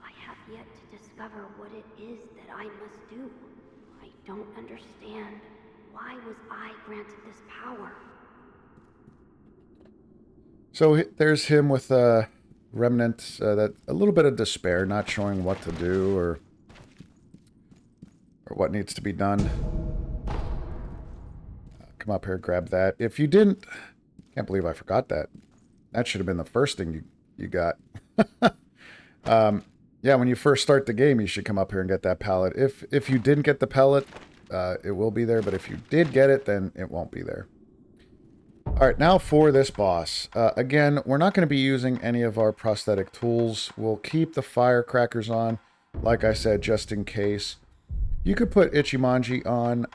D: I have yet to discover what it is that I must do. I don't understand. Why was I granted this power?
A: So there's him with remnants, that a little bit of despair, not showing what to do or what needs to be done. Come up here, grab that. If you didn't, can't believe I forgot that. That should have been the first thing you got. Yeah, when you first start the game, you should come up here and get that pallet. If you didn't get the pallet, it will be there. But if you did get it, then it won't be there. All right, now for this boss. Again, we're not going to be using any of our prosthetic tools. We'll keep the firecrackers on, like I said, just in case. You could put Ichimonji on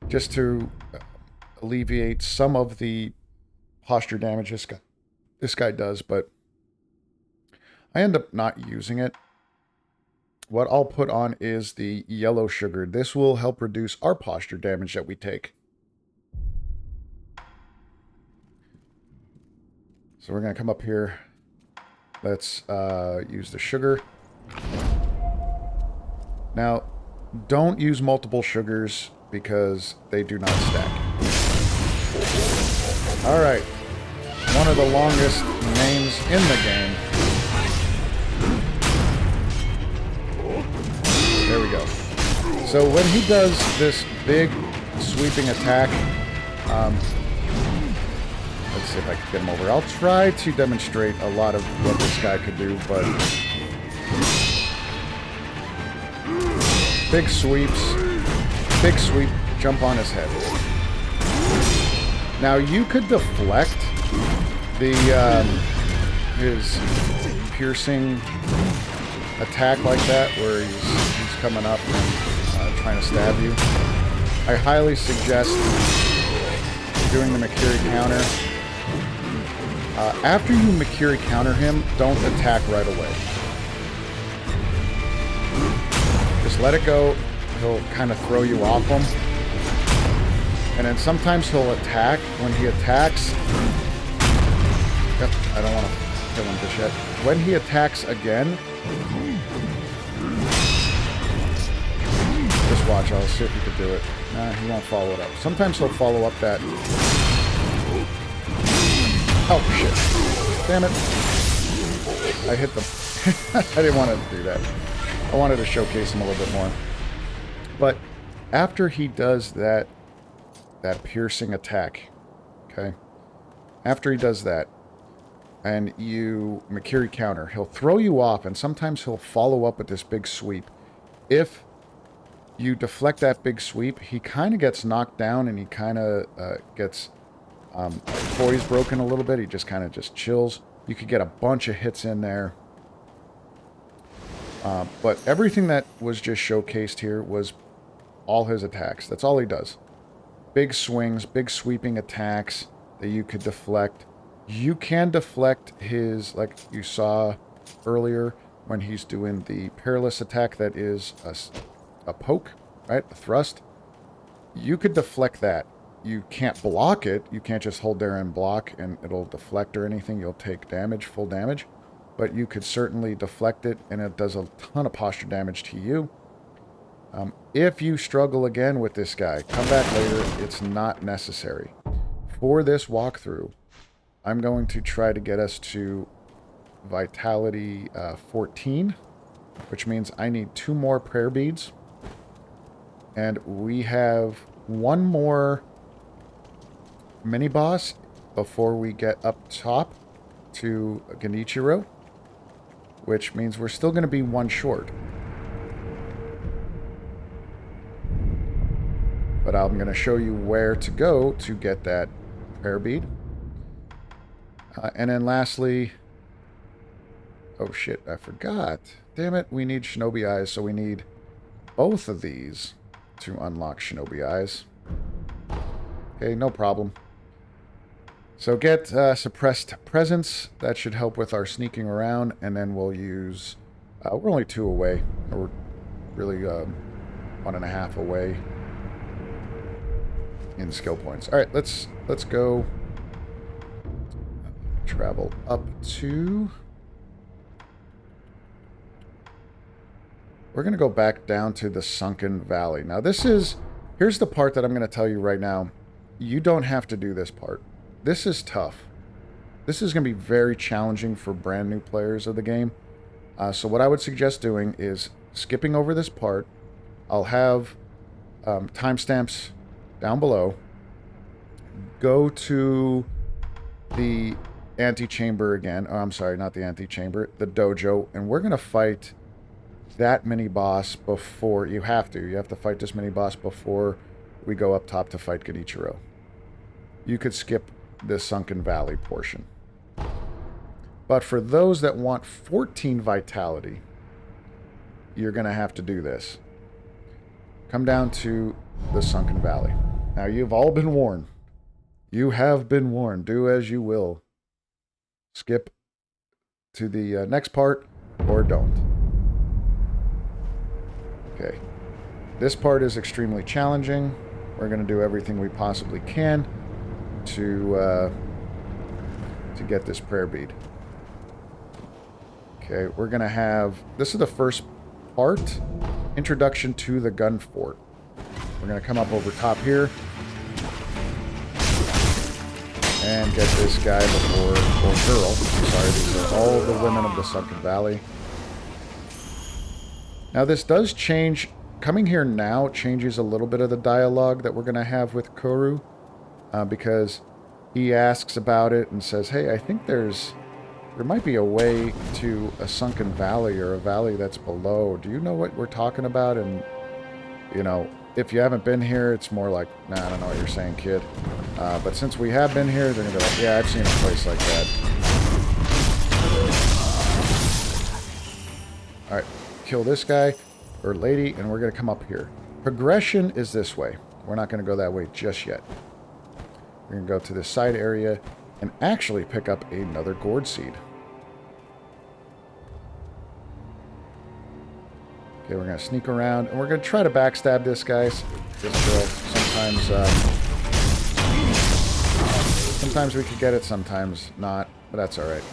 A: just to alleviate some of the posture damage this guy does, but I end up not using it. What I'll put on is the yellow sugar. This will help reduce our posture damage that we take. So we're going to come up here. Let's use the sugar. Now, don't use multiple sugars because they do not stack. Alright. One of the longest names in the game. There we go. So when he does this big sweeping attack, let's see if I can get him over. I'll try to demonstrate a lot of what this guy could do, but big sweeps, big sweep, jump on his head. Now you could deflect the his piercing attack like that, where he's coming up and trying to stab you. I highly suggest doing the Makiri counter. After you Makiri counter him, don't attack right away. Just let it go. He'll kind of throw you off him. And then sometimes he'll attack. When he attacks... Yep, I don't want to kill him just yet. When he attacks again... Just watch, I'll see if he can do it. Nah, he won't follow it up. Sometimes he'll follow up that... Oh, shit. Damn it. I hit them. I didn't want to do that. I wanted to showcase him a little bit more. But after he does that piercing attack, okay? After he does that, and you Makiri counter, he'll throw you off, and sometimes he'll follow up with this big sweep. If you deflect that big sweep, he kind of gets knocked down, and he kind of gets poise broken a little bit. He just kind of just chills. You could get a bunch of hits in there. But everything that was just showcased here was all his attacks. That's all he does. Big swings, big sweeping attacks that you could deflect. You can deflect his, like you saw earlier, when he's doing the perilous attack that is a poke, right? A thrust. You could deflect that. You can't block it. You can't just hold there and block and it'll deflect or anything. You'll take damage, full damage. But you could certainly deflect it, and it does a ton of posture damage to you. If you struggle again with this guy, come back later. It's not necessary. For this walkthrough, I'm going to try to get us to Vitality 14, which means I need 2 more prayer beads. And we have one more mini-boss before we get up top to Genichiro, which means we're still going to be 1 short. But I'm going to show you where to go to get that prayer bead. And then lastly... Oh shit, I forgot. Damn it, we need Shinobi Eyes, so we need both of these to unlock Shinobi Eyes. Okay, no problem. So get Suppressed Presence. That should help with our sneaking around. And then we'll use... we're only 2 away. really 1.5 away in skill points. All right, let's go travel up to. We're going to go back down to the Sunken Valley. Now here's the part that I'm going to tell you right now. You don't have to do this part. This is tough. This is going to be very challenging for brand new players of the game. So what I would suggest doing is skipping over this part. I'll have timestamps down below. Go to the antechamber again. Oh, I'm sorry, not the antechamber, the dojo. And we're going to fight that mini boss before you have to fight this mini boss before we go up top to fight Genichiro. You could skip the Sunken Valley portion. But for those that want 14 vitality, you're going to have to do this. Come down to the Sunken Valley. Now, you've all been warned. You have been warned. Do as you will. Skip to the next part or don't. Okay, this part is extremely challenging. We're going to do everything we possibly can to get this prayer bead. Okay, we're going to have... This is the first part, introduction to the gun fort. We're going to come up over top here and get this guy before... or girl. I'm sorry, these are all the women of the Sunken Valley. Now, this does change. Coming here now changes a little bit of the dialogue that we're going to have with Kuru, because he asks about it and says, hey, I think there might be a way to a sunken valley or a valley that's below. Do you know what we're talking about? And, you know, if you haven't been here, it's more like, nah, I don't know what you're saying, kid. But since we have been here, they're going to be like, yeah, I've seen a place like that. All right. Kill this guy or lady, and we're going to come up here. Progression is this way. We're not going to go that way just yet. We're going to go to this side area and actually pick up another gourd seed. Okay, we're going to sneak around, and we're going to try to backstab this guy. This girl. Sometimes we could get it, sometimes not, but that's all right.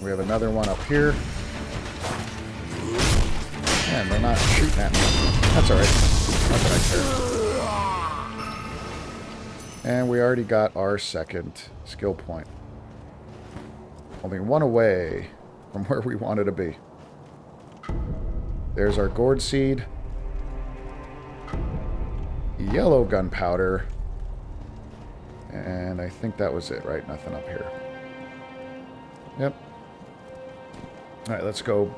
A: We have another one up here. Man, they're not shooting at me. That's alright. Not that I care. And we already got our second skill point. Only one away from where we wanted to be. There's our gourd seed. Yellow gunpowder. And I think that was it, right? Nothing up here. Yep. Alright, let's go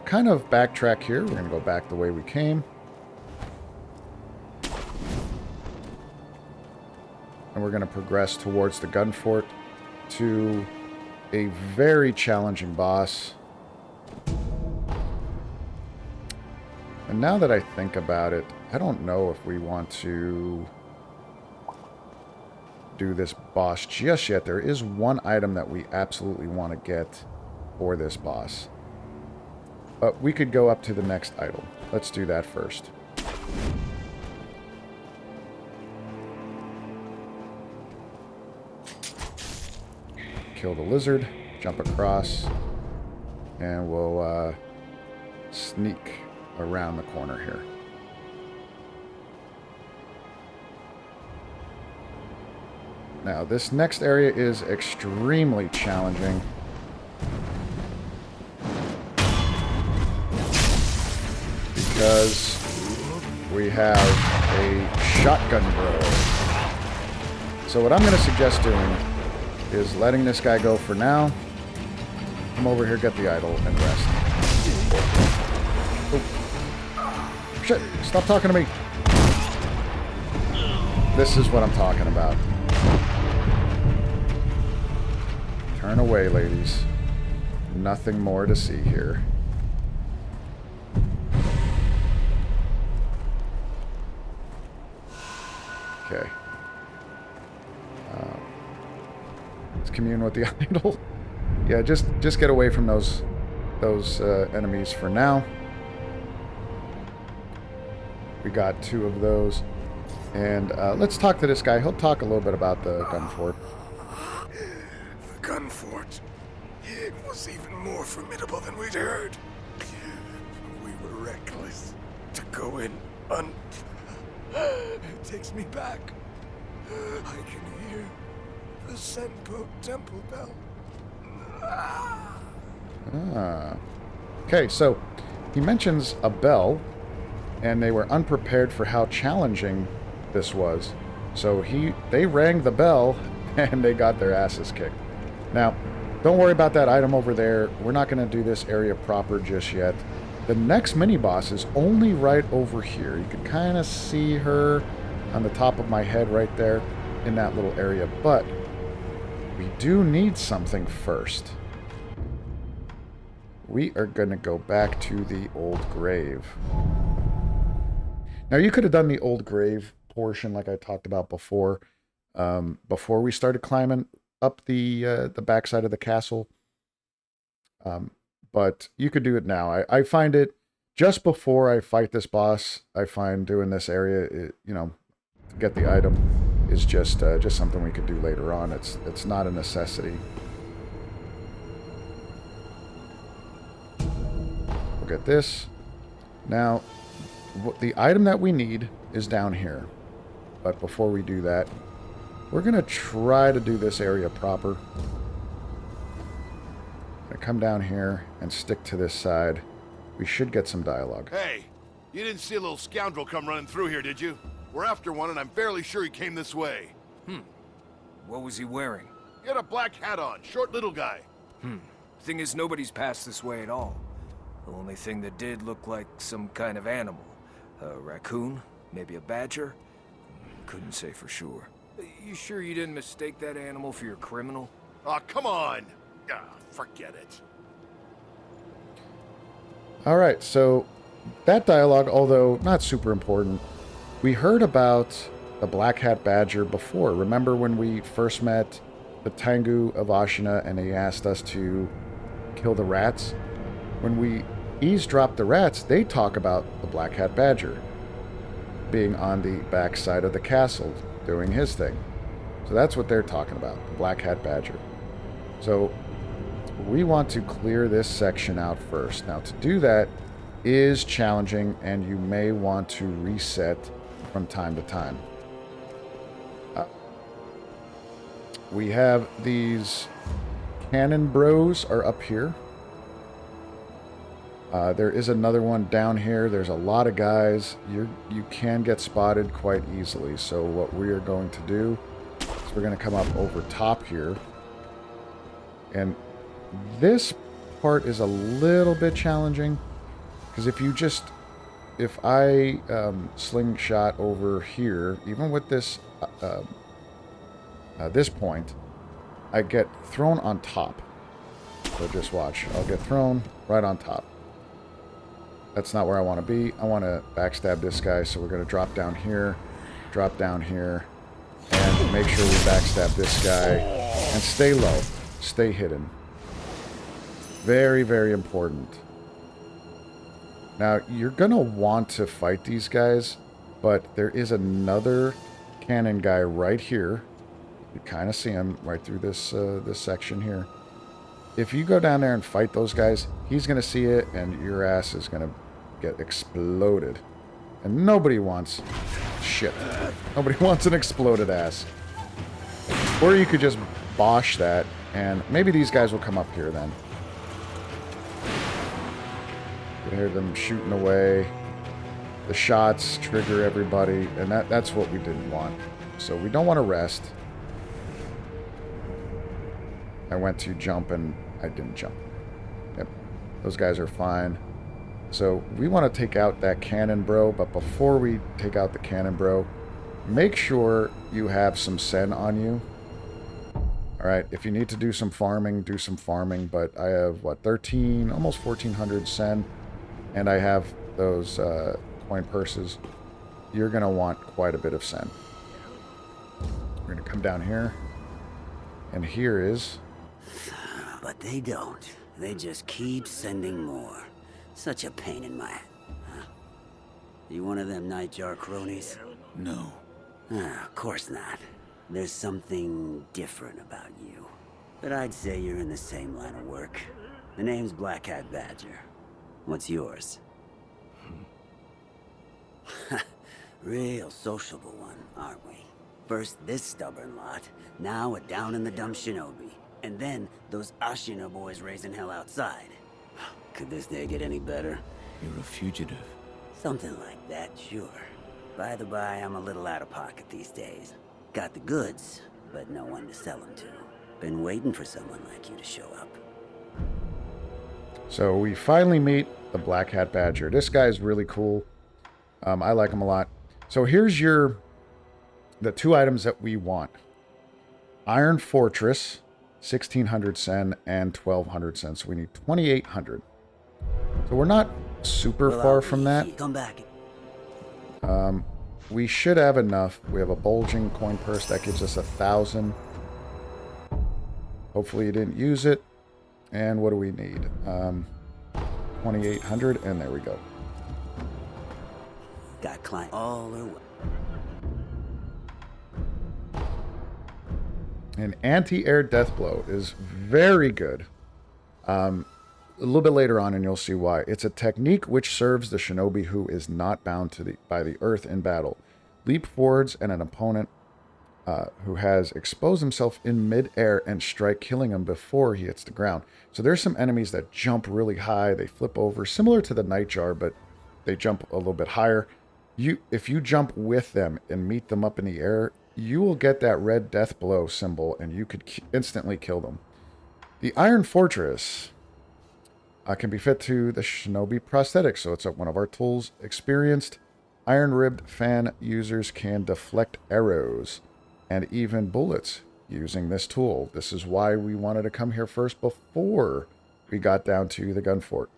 A: kind of backtrack here. We're going to go back the way we came. And we're going to progress towards the gun fort to a very challenging boss. And now that I think about it, I don't know if we want to do this boss just yet. There is one item that we absolutely want to get for this boss. But we could go up to the next idol. Let's do that first. Kill the lizard, jump across, and we'll sneak around the corner here. Now, this next area is extremely challenging. Because we have a shotgun bro. So what I'm going to suggest doing is letting this guy go for now. Come over here, get the idol, and rest. Oh. Shit, stop talking to me. This is what I'm talking about. Turn away, ladies. Nothing more to see here. Okay. Let's commune with the idol. Yeah, just get away from those enemies for now. We got 2 of those. And let's talk to this guy. He'll talk a little bit about the gun fort.
B: The gun fort. It was even more formidable than we'd heard. We were reckless to go in It takes me back. I can hear the Senpo temple bell.
A: Ah. Okay, so he mentions a bell, and they were unprepared for how challenging this was. So they rang the bell, and they got their asses kicked. Now, don't worry about that item over there. We're not going to do this area proper just yet. The next mini-boss is only right over here. You can kind of see her on the top of my head right there in that little area. But we do need something first. We are going to go back to the old grave. Now, you could have done the old grave portion like I talked about before we started climbing up the backside of the castle. But you could do it now. I find it, just before I fight this boss, I find doing this area, to get the item is just something we could do later on. It's not a necessity. We'll get this. Now, the item that we need is down here. But before we do that, we're going to try to do this area proper. I'm going to come down here and stick to this side. We should get some dialogue.
E: Hey, you didn't see a little scoundrel come running through here, did you? We're after one, and I'm fairly sure he came this way.
H: What was he wearing?
E: He had a black hat on, short little guy.
H: Thing is, nobody's passed this way at all. The only thing that did look like some kind of animal. A raccoon? Maybe a badger? Couldn't say for sure. You sure you didn't mistake that animal for your criminal?
E: Aw, come on! Ah, forget it.
A: Alright, so that dialogue, although not super important, we heard about the Black Hat Badger before. Remember when we first met the Tengu of Ashina and he asked us to kill the rats? When we eavesdrop the rats, they talk about the Black Hat Badger being on the back side of the castle, doing his thing. So that's what they're talking about, the Black Hat Badger. So we want to clear this section out first. Now, to do that is challenging, and you may want to reset from time to time. We have these cannon bros are up here. There is another one down here. There's a lot of guys. You can get spotted quite easily. So what we are going to do is we're going to come up over top here. And this part is a little bit challenging. Because if I slingshot over here, even with this this point, I get thrown on top. So just watch. I'll get thrown right on top. That's not where I want to be. I want to backstab this guy, so we're going to drop down here, and make sure we backstab this guy. And stay low. Stay hidden. Very, very important. Now, you're going to want to fight these guys, but there is another cannon guy right here. You kind of see him right through this section here. If you go down there and fight those guys, he's going to see it, and your ass is going to get exploded. And nobody wants... Shit. Nobody wants an exploded ass. Or you could just bosh that, and maybe these guys will come up here then. You can hear them shooting away. The shots trigger everybody, and that's what we didn't want. So we don't want to rest. I went to jump and I didn't jump. Yep. Those guys are fine. So we want to take out that cannon bro, but before we take out the cannon bro, make sure you have some sen on you. Alright, if you need to do some farming, do some farming, but I have, what, 13, almost 1,400 sen, and I have those coin purses. You're going to want quite a bit of sen. We're going to come down here, and here is...
I: But they don't. They just keep sending more. Such a pain in my... Huh? You one of them Nightjar cronies?
J: No.
I: Ah, of course not. There's something different about you. But I'd say you're in the same line of work. The name's Black Hat Badger. What's yours? Real sociable one, aren't we? First this stubborn lot, now a down-in-the-dump shinobi, and then those Ashina boys raising hell outside. Could this day get any better?
J: You're a fugitive.
I: Something like that, sure. By the by, I'm a little out of pocket these days. Got the goods, but no one to sell them to. Been waiting for someone like you to show up.
A: So we finally meet the Black Hat Badger. This guy is really cool. I like him a lot. So here's the two items that we want. Iron Fortress, 1600 sen and 1200 sen. So we need 2800. So we're not super far from that.
I: Come back.
A: We should have enough. We have a bulging coin purse that gives us 1,000. Hopefully you didn't use it. And what do we need? 2800, and there we go.
I: Got client all the way.
A: An anti-air death blow is very good. A little bit later on, and you'll see why. It's a technique which serves the shinobi who is not bound by the earth in battle. Leap forwards at an opponent who has exposed himself in mid-air and strike, killing him before he hits the ground. So there's some enemies that jump really high. They flip over, similar to the Nightjar, but they jump a little bit higher. If you jump with them and meet them up in the air, you will get that red death blow symbol, and you could instantly kill them. The Iron Fortress can be fit to the Shinobi prosthetic, so it's one of our tools. Experienced iron-ribbed fan users can deflect arrows and even bullets using this tool. This is why we wanted to come here first before we got down to the gun fort.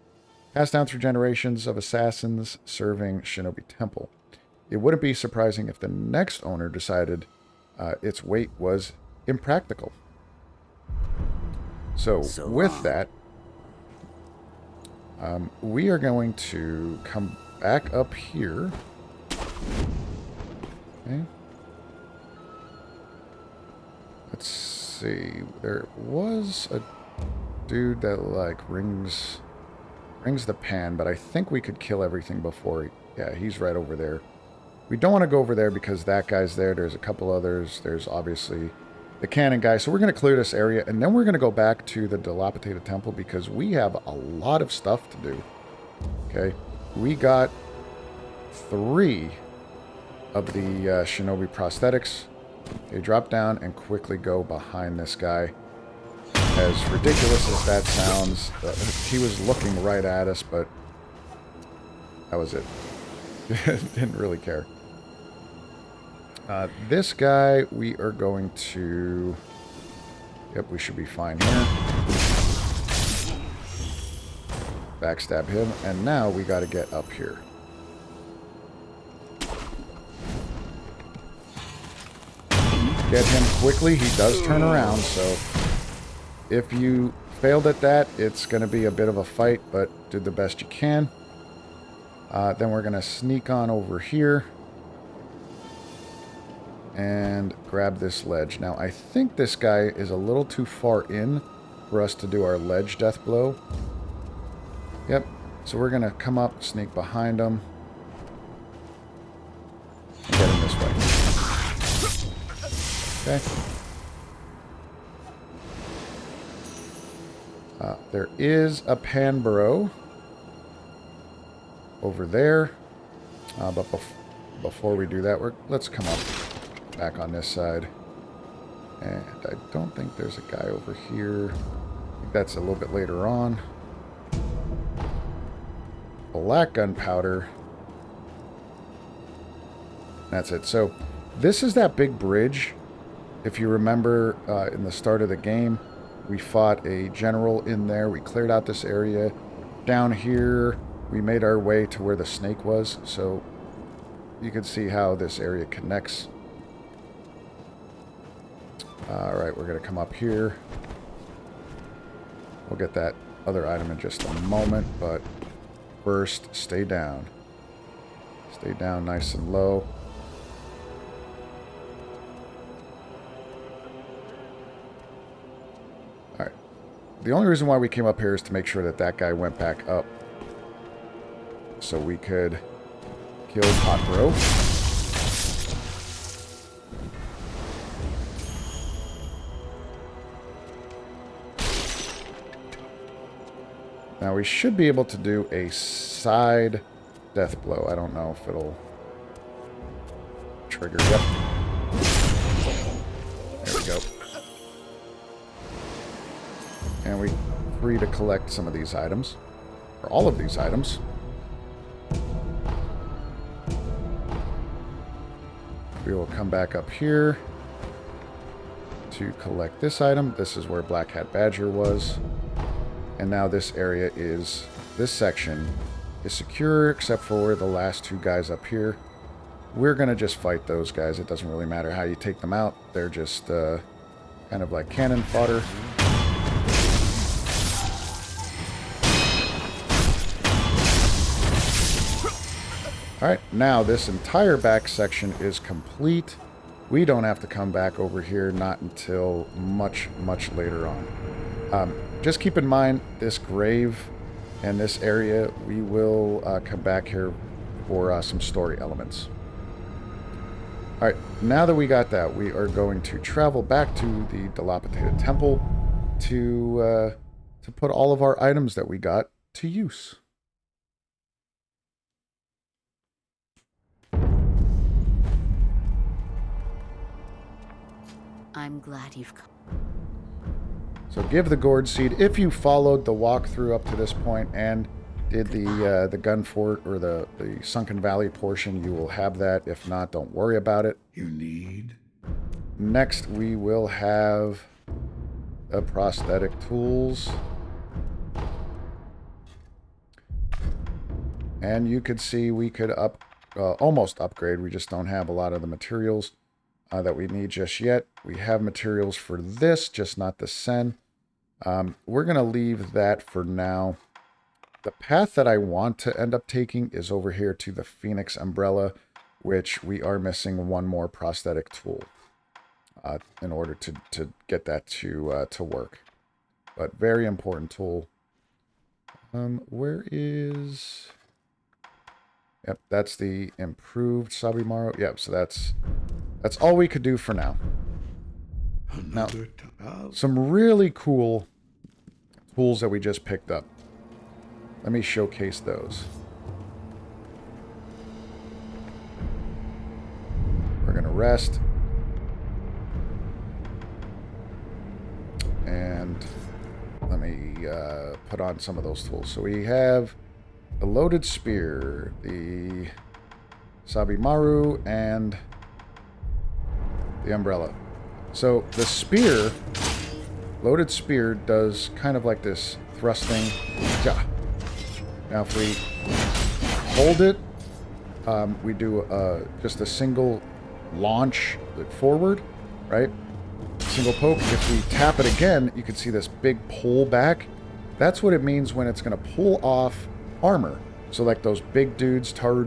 A: Passed down through generations of assassins serving Shinobi Temple. It wouldn't be surprising if the next owner decided its weight was impractical. So with that, we are going to come back up here. Okay. Let's see. There was a dude that like rings the pan, but I think we could kill everything before. Yeah, he's right over there. We don't want to go over there because that guy's there. There's a couple others. There's obviously the cannon guy. So we're going to clear this area, and then we're going to go back to the dilapidated temple because we have a lot of stuff to do. Okay, we got 3 of the Shinobi prosthetics. They drop down and quickly go behind this guy. As ridiculous as that sounds, he was looking right at us, but that was it. Didn't really care. This guy, we are going to... Yep, we should be fine here. Backstab him, and now we got to get up here. Get him quickly. He does turn around, so if you failed at that, it's going to be a bit of a fight, but do the best you can. Then we're going to sneak on over here and grab this ledge. Now, I think this guy is a little too far in for us to do our ledge death blow. Yep. So we're going to come up, sneak behind him, and get him this way. Okay. There is a Panburo over there. But before we do that, let's come up back on this side. And I don't think there's a guy over here. I think that's a little bit later on. Black gunpowder. That's it. So this is that big bridge. If you remember in the start of the game, we fought a general in there. We cleared out this area. Down here, we made our way to where the snake was. So you can see how this area connects. Alright, we're going to come up here. We'll get that other item in just a moment, but first, stay down. Stay down nice and low. Alright. The only reason why we came up here is to make sure that that guy went back up. So we could kill Hot Bro. Now we should be able to do a side death blow. I don't know if it'll trigger. Yep. There we go. And we're free to collect some of these items. Or all of these items. We will come back up here to collect this item. This is where Black Hat Badger was. And now this area is, this section is secure except for the last two guys up here. We're going to just fight those guys. It doesn't really matter how you take them out. They're just kind of like cannon fodder. Alright, now this entire back section is complete. We don't have to come back over here, not until much, much later on. Just keep in mind, this grave and this area, we will come back here for some story elements. Alright, now that we got that, we are going to travel back to the dilapidated temple to put all of our items that we got to use.
C: I'm glad you've come.
A: So give the gourd seed. If you followed the walkthrough up to this point and did the gun fort or the Sunken Valley portion, you will have that. If not, don't worry about it.
B: You need?
A: Next, we will have the prosthetic tools. And you could see we could almost upgrade. We just don't have a lot of the materials that we need just yet. We have materials for this, just not the Sen. We're going to leave that for now. The path that I want to end up taking is over here to the Phoenix Umbrella, which we are missing one more prosthetic tool in order to get that to work. But very important tool. Where is... Yep, that's the improved Sabimaru. Yep, so that's all we could do for now. Now, some really cool tools that we just picked up. Let me showcase those. We're going to rest. And let me put on some of those tools. So we have the loaded spear, the Sabimaru, and the umbrella. So the spear, loaded spear, does kind of like this thrusting. Yeah. Now if we hold it, we do just a single launch forward, right? Single poke. If we tap it again, you can see this big pull back. That's what it means when it's going to pull off armor. So like those big dudes, Taru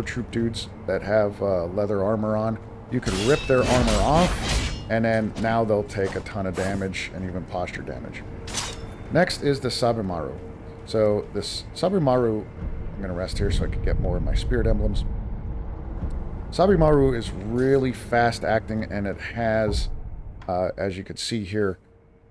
A: troop dudes that have leather armor on, you can rip their armor off, and then now they'll take a ton of damage and even posture damage. Next is the Sabimaru. So this Sabimaru, I'm going to rest here so I can get more of my spirit emblems. Sabimaru is really fast acting, and it has, as you can see here,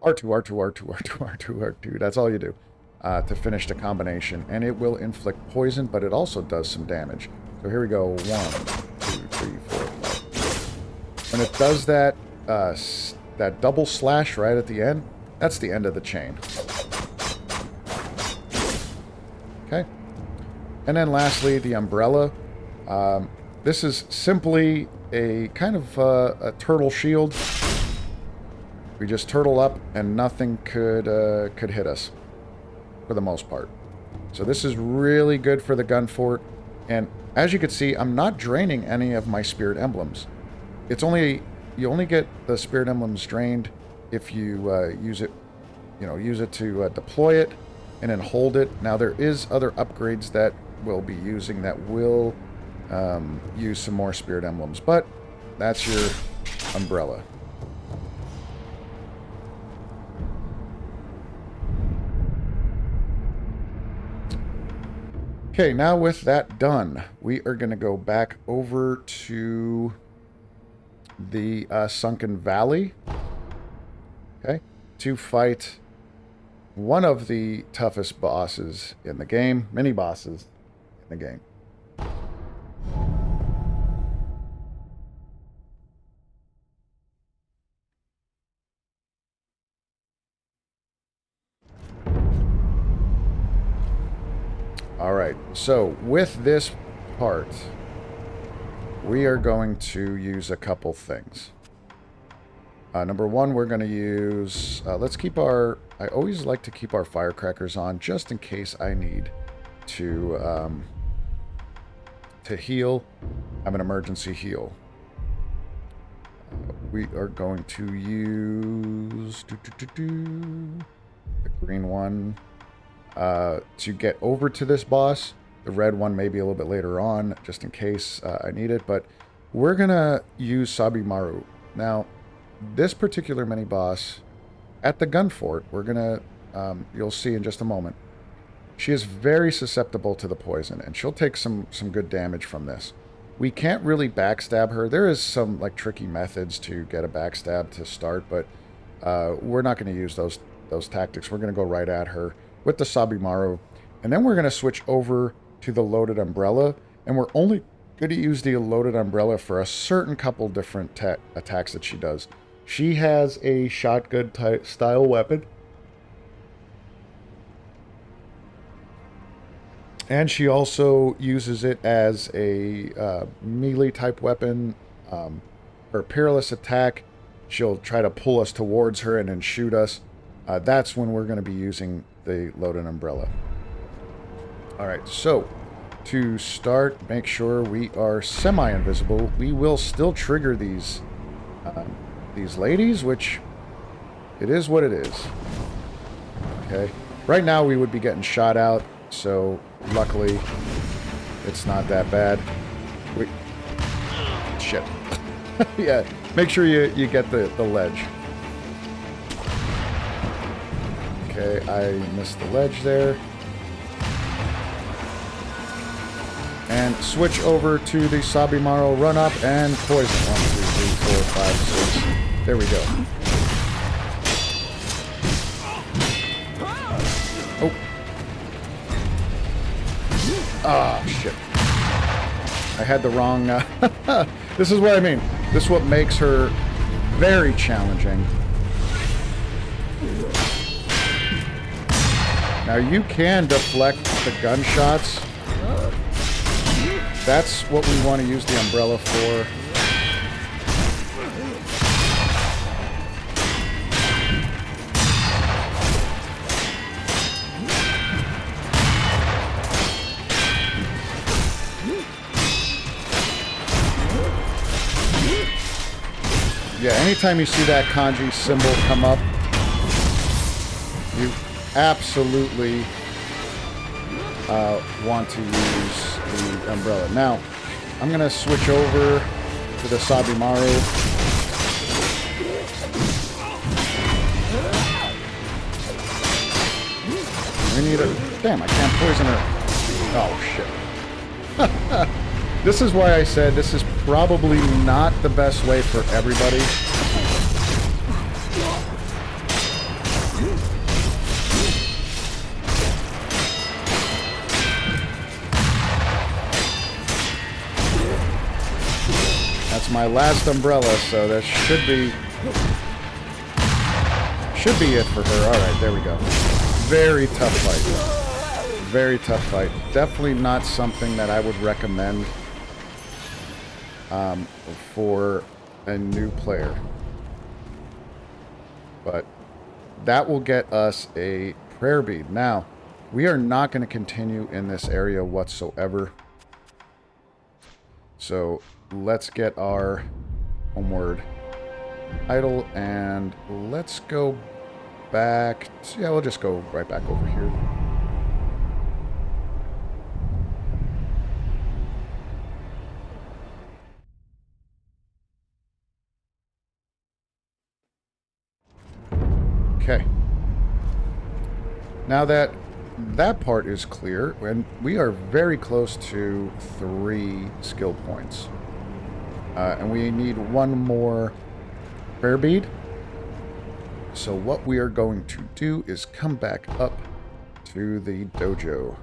A: R2, R2, R2, R2, R2, R2. That's all you do to finish the combination. And it will inflict poison, but it also does some damage. So here we go. 1, 2, 3, 4, 5. When it does that, that double slash right at the end, that's the end of the chain. Okay. And then lastly, the umbrella. This is simply a kind of a turtle shield. We just turtle up and nothing could hit us for the most part. So this is really good for the gun fort. And as you can see, I'm not draining any of my spirit emblems. It's only, you only get the spirit emblems drained if you use it to deploy it and then hold it. Now there is other upgrades that we'll be using that will use some more spirit emblems. But that's your umbrella. Okay, now with that done, we are going to go back over to the Sunken Valley, okay, to fight one of the toughest bosses in the game, mini bosses in the game. Alright, so with this part, we are going to use a couple things. Number one, we're going to use... let's keep our... I always like to keep our firecrackers on, just in case I need to heal. Have an emergency heal. We are going to use... the green one... to get over to this boss. The red one maybe a little bit later on, just in case I need it. But we're going to use Sabimaru. Now, this particular mini-boss, at the gun fort, we're going to, you'll see in just a moment, she is very susceptible to the poison, and she'll take some good damage from this. We can't really backstab her. There is some like tricky methods to get a backstab to start, but we're not going to use those tactics. We're going to go right at her with the Sabimaru, and then we're going to switch over to the loaded umbrella, and we're only going to use the loaded umbrella for a certain couple different attacks that she does. She has a shotgun style weapon, and she also uses it as a melee type weapon. Her peerless attack, she'll try to pull us towards her and then shoot us. That's when we're going to be using the loaded umbrella. Alright, so to start, make sure we are semi-invisible. We will still trigger these ladies, which it is what it is. Okay, right now we would be getting shot out, so luckily it's not that bad. Shit. Yeah, make sure you get the ledge. Okay, I missed the ledge there. And switch over to the Sabimaru run up and poison. 1, 2, 3, 4, 5, 6. There we go. Oh. Ah, shit. I had the wrong... This is what I mean. This is what makes her very challenging. Now you can deflect the gunshots. That's what we want to use the umbrella for. Yeah, anytime you see that kanji symbol come up, you absolutely want to use the umbrella. Now, I'm going to switch over to the Sabimaru. We need a... Damn, I can't poison her. Oh, shit. This is why I said this is probably not the best way for everybody. That's my last umbrella, so that should be it for her. Alright, there we go. Very tough fight. Very tough fight. Definitely not something that I would recommend for a new player. But that will get us a prayer bead. Now, we are not going to continue in this area whatsoever. So let's get our homeward idol and let's go back. Yeah, we'll just go right back over here. Okay. Now that that part is clear, and we are very close to 3 skill points. And we need 1 more prayer bead. So what we are going to do is come back up to the dojo.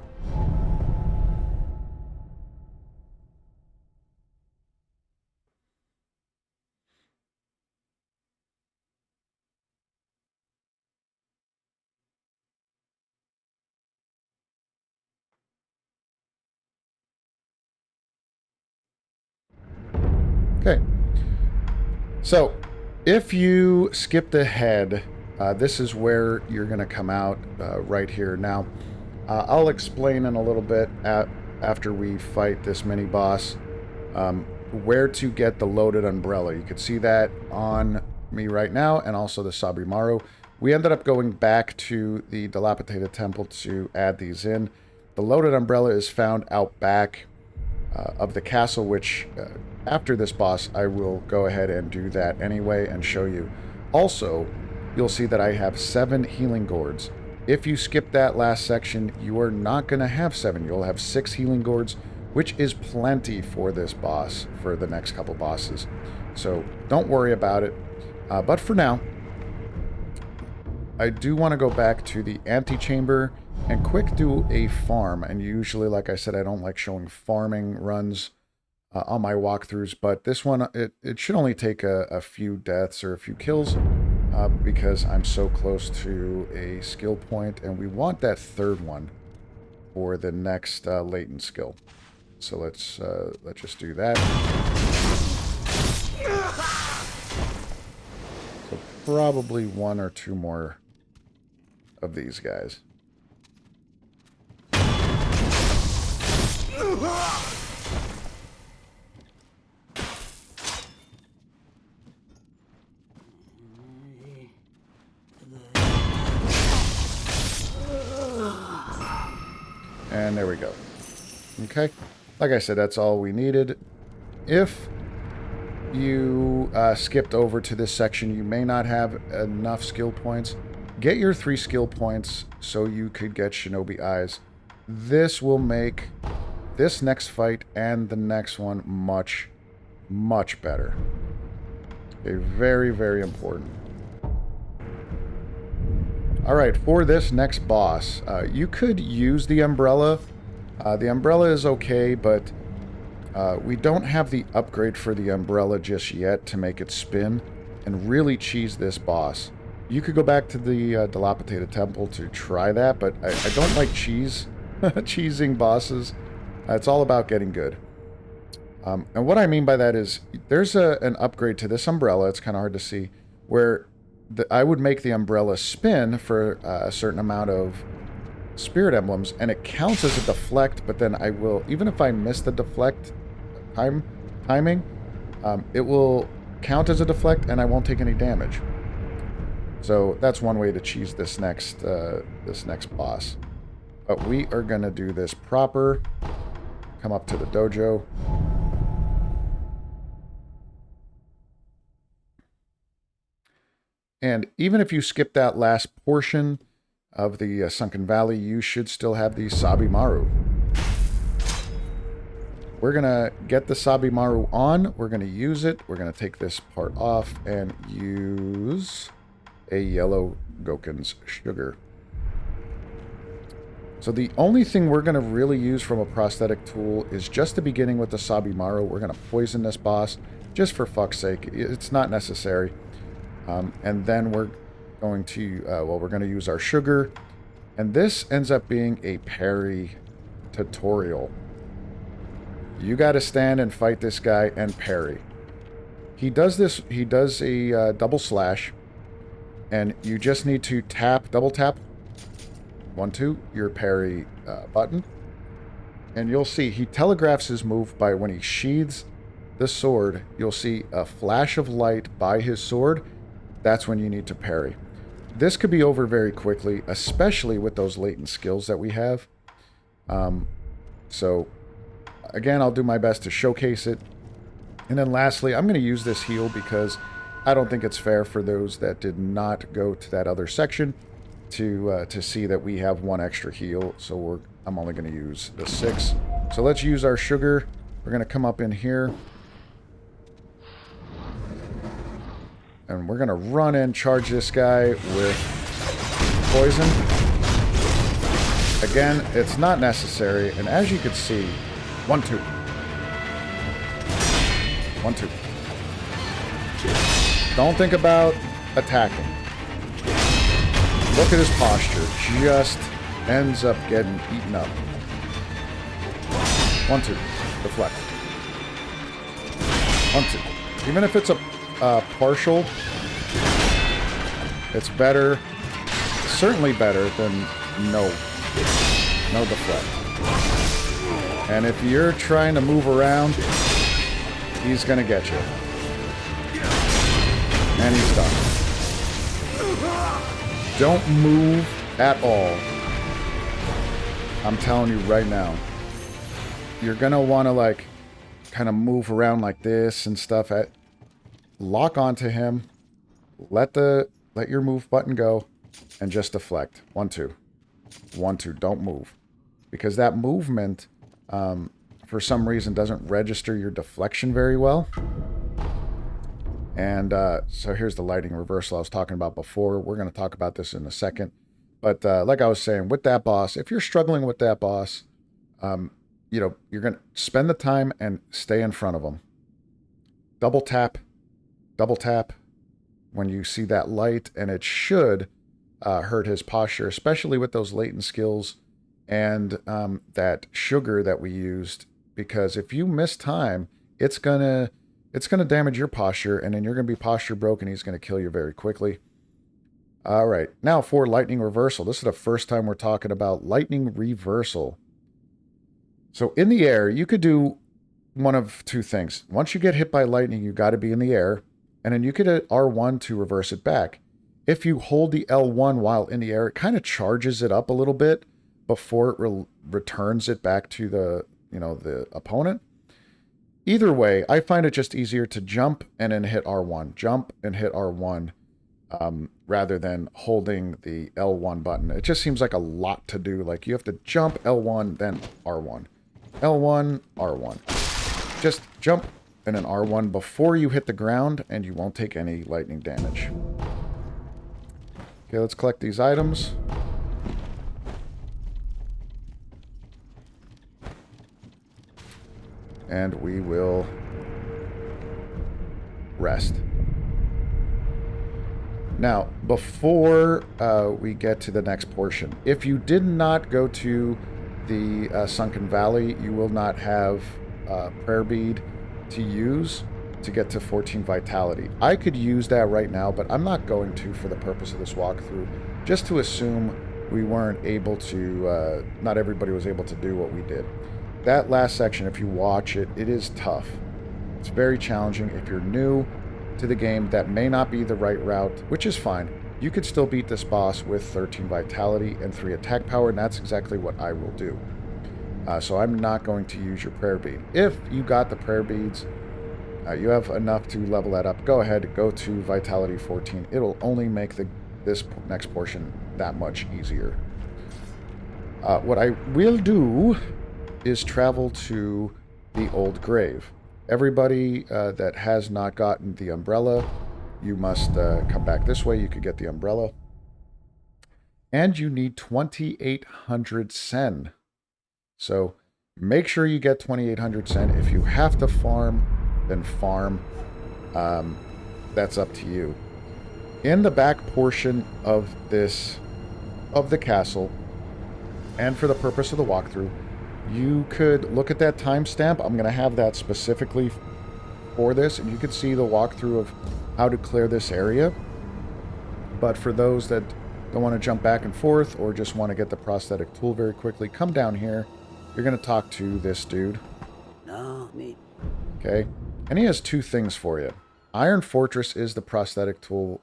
A: Okay. So, if you skipped ahead, this is where you're going to come out right here. Now, I'll explain in a little bit after we fight this mini-boss where to get the loaded umbrella. You can see that on me right now, and also the Sabimaru. We ended up going back to the dilapidated temple to add these in. The loaded umbrella is found out back of the castle, which after this boss I will go ahead and do that anyway and show you. Also, you'll see that I have 7 healing gourds. If you skip that last section, you are not going to have 7. You'll have 6 healing gourds, which is plenty for this boss, for the next couple bosses. So don't worry about it. But for now, I do want to go back to the antechamber and quick do a farm. And usually, like I said, I don't like showing farming runs on my walkthroughs, but this one, it should only take a few deaths or a few kills because I'm so close to a skill point, and we want that 3rd one for the next latent skill. So let's just do that. So probably 1 or 2 more of these guys. And there we go. Okay. Like I said, that's all we needed. If you skipped over to this section, you may not have enough skill points. Get your 3 skill points so you could get Shinobi Eyes. This will make this next fight and the next one much, much better. Okay, very, very important. Alright, for this next boss, you could use the umbrella. The umbrella is okay, but we don't have the upgrade for the umbrella just yet to make it spin and really cheese this boss. You could go back to the dilapidated temple to try that, but I don't like cheesing bosses. It's all about getting good. And what I mean by that is there's an upgrade to this umbrella. It's kind of hard to see, where I would make the umbrella spin for a certain amount of spirit emblems, and it counts as a deflect, but then I will, even if I miss the deflect timing, it will count as a deflect and I won't take any damage. So that's one way to cheese this next boss. But we are going to do this proper. Come up to the dojo. And even if you skip that last portion of the Sunken Valley, you should still have the Sabimaru. We're going to get the Sabimaru on. We're going to use it. We're going to take this part off and use a yellow Goken's sugar. So the only thing we're going to really use from a prosthetic tool is just the beginning with the Sabimaru. We're going to poison this boss just for fuck's sake. It's not necessary. And then we're going to, we're going to use our sugar. And this ends up being a parry tutorial. You got to stand and fight this guy and parry. He does this, he does a double slash. And you just need to tap, double tap, 1, 2, your parry button. And you'll see he telegraphs his move by when he sheathes the sword. You'll see a flash of light by his sword. That's when you need to parry. This could be over very quickly, especially with those latent skills that we have. So, again, I'll do my best to showcase it. And then lastly, I'm going to use this heal because I don't think it's fair for those that did not go to that other section to see that we have 1 extra heal. So I'm only going to use the 6. So let's use our sugar. We're going to come up in here. And we're going to run in, charge this guy with poison. Again, it's not necessary. And as you can see, 1, 2. 1, 2. Don't think about attacking. Look at his posture. Just ends up getting eaten up. 1, 2. Deflect. 1, 2. Even if it's a partial, it's better. Certainly better than no deflect. And if you're trying to move around, he's gonna get you. And he's done. Don't move at all. I'm telling you right now. You're gonna want to like kind of move around like this and stuff. Lock onto him. Let your move button go and just deflect. 1, 2. 1, 2. Don't move. Because that movement for some reason doesn't register your deflection very well. And so here's the lighting reversal I was talking about before. We're going to talk about this in a second. But like I was saying, with that boss, if you're struggling with that boss, you know, you're going to spend the time and stay in front of him. Double tap when you see that light, and it should hurt his posture, especially with those latent skills and that sugar that we used. Because if you miss time, it's gonna damage your posture, and then you're gonna be posture broken. He's gonna kill you very quickly. All right, now for lightning reversal. This is the first time we're talking about lightning reversal. So in the air, you could do one of 2 things. Once you get hit by lightning, you got to be in the air, and then you could hit R1 to reverse it back. If you hold the L1 while in the air, it kind of charges it up a little bit before it returns it back to the opponent. Either way, I find it just easier to jump and then hit R1. Jump and hit R1 rather than holding the L1 button. It just seems like a lot to do. Like, you have to jump L1, then R1. L1, R1. Just jump and then R1 before you hit the ground, and you won't take any lightning damage. Okay, let's collect these items. And we will rest. Now, before we get to the next portion, if you did not go to the Sunken Valley, you will not have Prayer Bead to use to get to 14 Vitality. I could use that right now, but I'm not going to for the purpose of this walkthrough, just to assume we weren't able to, not everybody was able to do what we did. That last section, if you watch it, it is tough. It's very challenging. If you're new to the game, that may not be the right route, which is fine. You could still beat this boss with 13 Vitality and 3 attack power, and that's exactly what I will do. So I'm not going to use your Prayer Bead. If you got the Prayer Beads, you have enough to level that up, go ahead, go to Vitality 14. It'll only make this next portion that much easier. What I will do is travel to the Old Grave. Everybody that has not gotten the umbrella, you must come back this way. You could get the umbrella. And you need 2,800 sen. So make sure you get 2,800 sen. If you have to farm, then farm. That's up to you. In the back portion of the castle, and for the purpose of the walkthrough, you could look at that timestamp. I'm going to have that specifically for this, and you could see the walkthrough of how to clear this area. But for those that don't want to jump back and forth or just want to get the prosthetic tool very quickly, come down here. You're going to talk to this dude.
I: No, me.
A: Okay. And he has 2 things for you. Iron Fortress is the prosthetic tool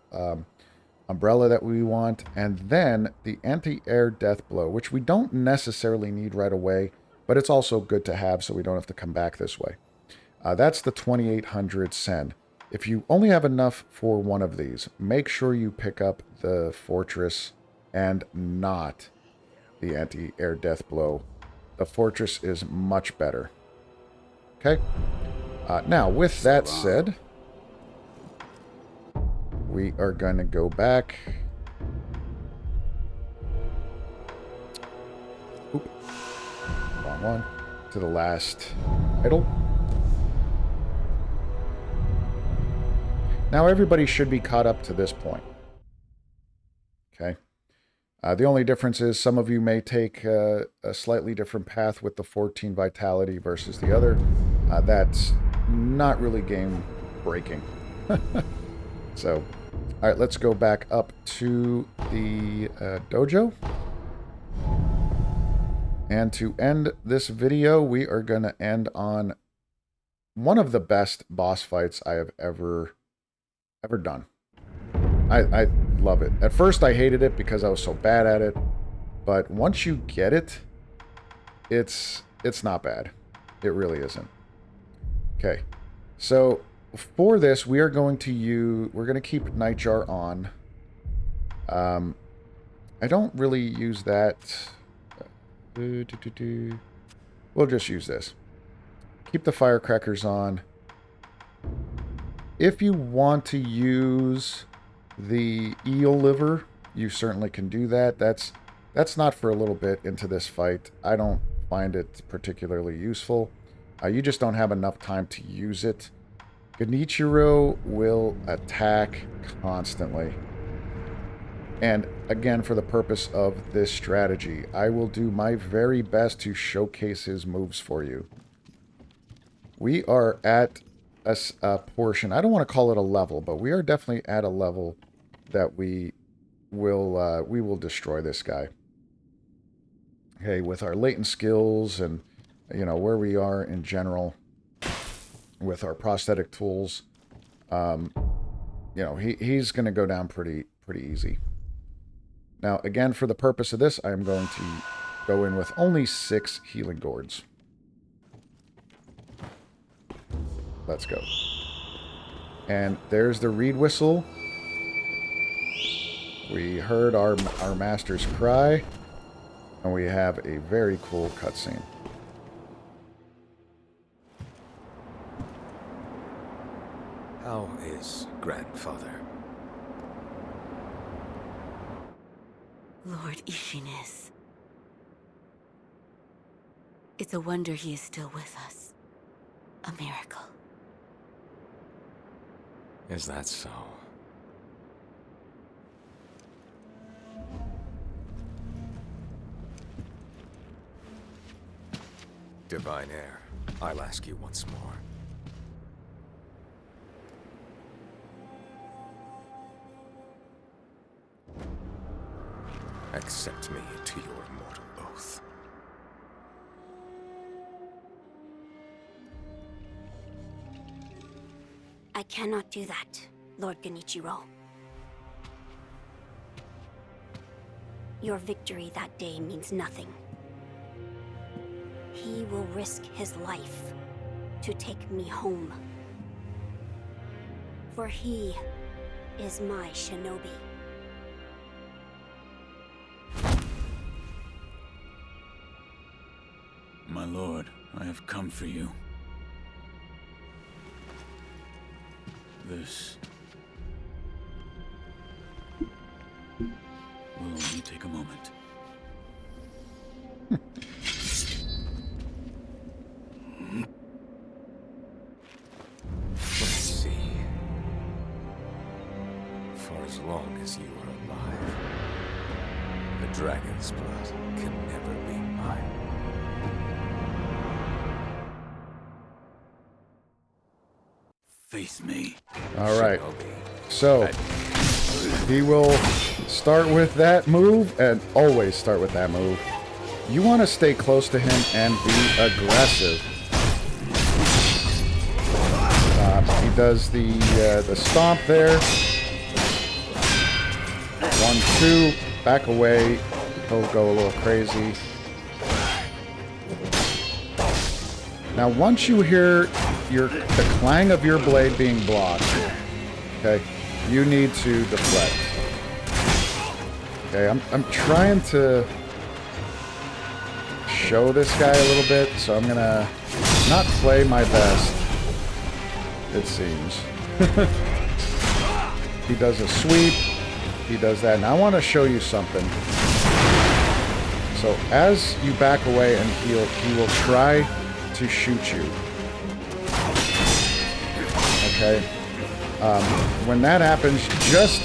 A: umbrella that we want, and then the anti-air death blow, which we don't necessarily need right away, but it's also good to have so we don't have to come back this way. That's the 2,800 sen. If you only have enough for one of these, make sure you pick up the fortress and not the anti-air death blow. The fortress is much better. Okay? Now, with that said, we are going to go back. Oop. Wrong one. To the last idol. Now everybody should be caught up to this point. Okay. The only difference is some of you may take a slightly different path with the 14 vitality versus the other. That's not really game breaking. So, all right, let's go back up to the dojo. And to end this video, we are going to end on one of the best boss fights I have ever done. I love it. At first I hated it because I was so bad at it, but once you get it, it's not bad. It really isn't. Okay, so for this we're going to keep Nightjar on. I don't really use that. We'll just use this. Keep the firecrackers on. If you want to use the eel liver, you certainly can do that. That's not for a little bit into this fight. I don't find it particularly useful. You just don't have enough time to use it. Genichiro will attack constantly. And again, for the purpose of this strategy, I will do my very best to showcase his moves for you. We are at a portion, I don't want to call it a level, but we are definitely at a level that we will destroy this guy. Okay, with our latent skills and, you know, where we are in general with our prosthetic tools, you know, he's going to go down pretty easy. Now, again, for the purpose of this, I'm going to go in with only 6 healing gourds. Let's go. And there's the reed whistle. We heard our master's cry, and we have a very cool cutscene.
H: How is grandfather?
C: Lord Ishines. It's a wonder he is still with us. A miracle.
H: Is that so? Divine Heir, I'll ask you once more. Accept me to your mortal oath.
D: I cannot do that, Lord Genichiro. Your victory that day means nothing. He will risk his life to take me home. For he is my shinobi.
J: My lord, I have come for you. This will only take a moment.
H: Let's see. For as long as you are alive, the dragon's blood can never be mine.
J: Face me.
A: All right. So he will start with that move and always start with that move. You want to stay close to him and be aggressive. He does the stomp there. 1, 2, back away. He'll go a little crazy. Now, once you hear the clang of your blade being blocked, Okay? You need to deflect. Okay, I'm trying to show this guy a little bit, so I'm gonna not play my best, it seems. He does a sweep, he does that, and I want to show you something. So as you back away and heal, he will try to shoot you. Okay? When that happens, just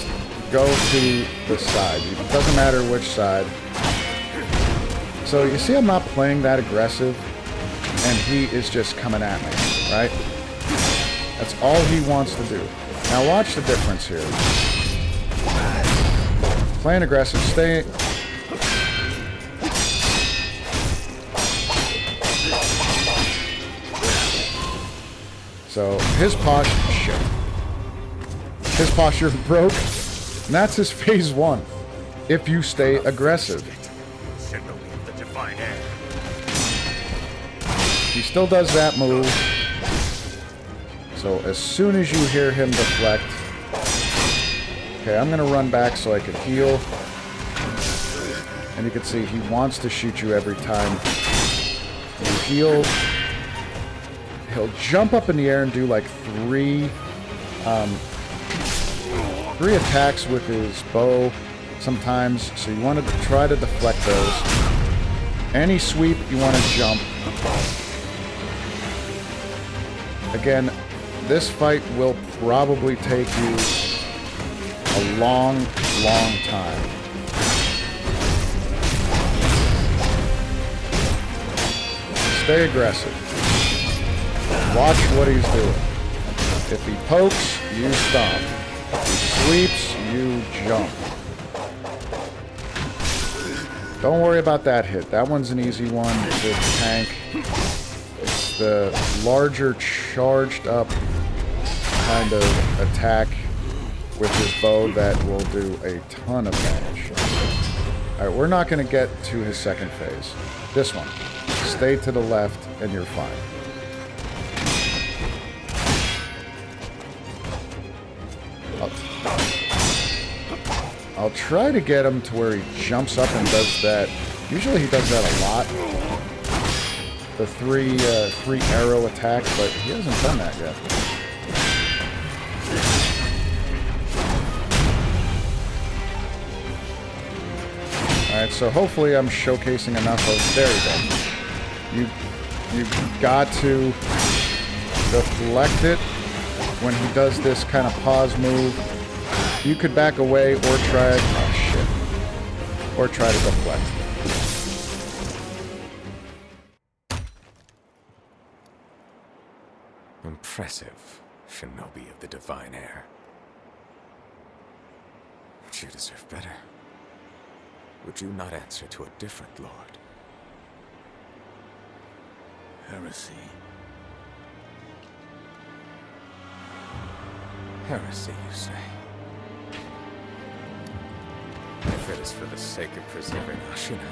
A: go to the side. It doesn't matter which side. So you see I'm not playing that aggressive, and he is just coming at me, right? That's all he wants to do. Now watch the difference here. Playing aggressive, stay... So his posture... Shit. His posture broke, and that's his phase 1. If you stay aggressive. He still does that move. So as soon as you hear him deflect... Okay, I'm going to run back so I can heal. And you can see he wants to shoot you every time you heal. He'll jump up in the air and do like three attacks with his bow sometimes. So you want to try to deflect those. Any sweep, you want to jump. Again, this fight will probably take you a long, long time. Stay aggressive. Watch what he's doing. If he pokes, you stomp. If he sweeps, you jump. Don't worry about that hit. That one's an easy one to tank. It's the larger, charged up kind of attack with his bow that will do a ton of damage. Alright, we're not going to get to his second phase. This one. Stay to the left and you're fine. I'll try to get him to where he jumps up and does that. Usually he does that a lot. The three arrow attack, but he hasn't done that yet. Alright, so hopefully I'm showcasing enough of... There you go. You've got to deflect it when he does this kind of pause move. You could back away or try... Oh, shit. Or try to deflect.
K: Impressive, Shinobi of the Divine Air. But you deserve better. Would you not answer to a different lord?
J: Heresy.
K: Heresy, you say? If it is for the sake of preserving Ashina.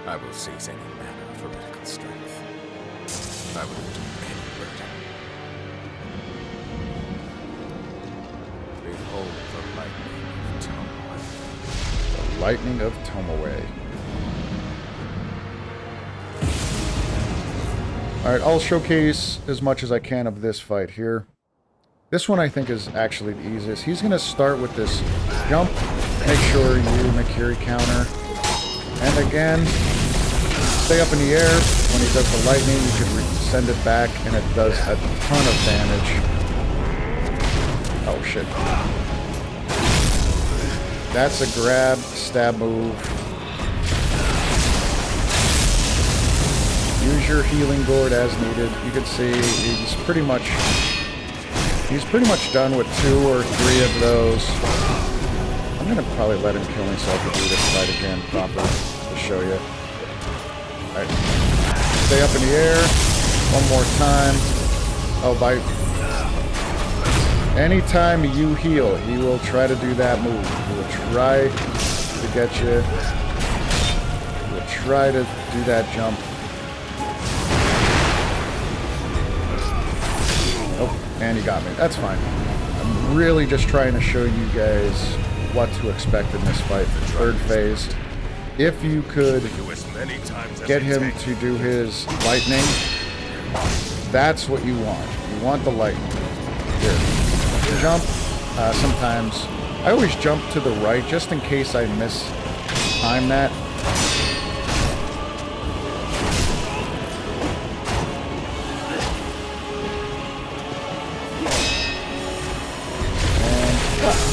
K: I will seize any manner of heretical strength. I will endure any burden. Behold the lightning of Tomoe.
A: The lightning of Tomoe. Alright, I'll showcase as much as I can of this fight here. This one I think is actually the easiest. He's going to start with this jump. Make sure you Makiri counter. And again, stay up in the air. When he does the lightning, you can send it back, and it does a ton of damage. Oh, shit. That's a grab, stab move. Use your healing gourd as needed. You can see he's pretty much done with 2 or 3 of those. I'm gonna probably let him kill himself and do this fight again properly to show you. Alright. Stay up in the air. One more time. Oh, by anytime you heal, he will try to do that move. He will try to get you. He will try to do that jump. And he got me. That's fine. I'm really just trying to show you guys what to expect in this fight. Third phase. If you could get him to do his lightning, that's what you want. You want the lightning. Here. Jump. Sometimes. I always jump to the right just in case I time that.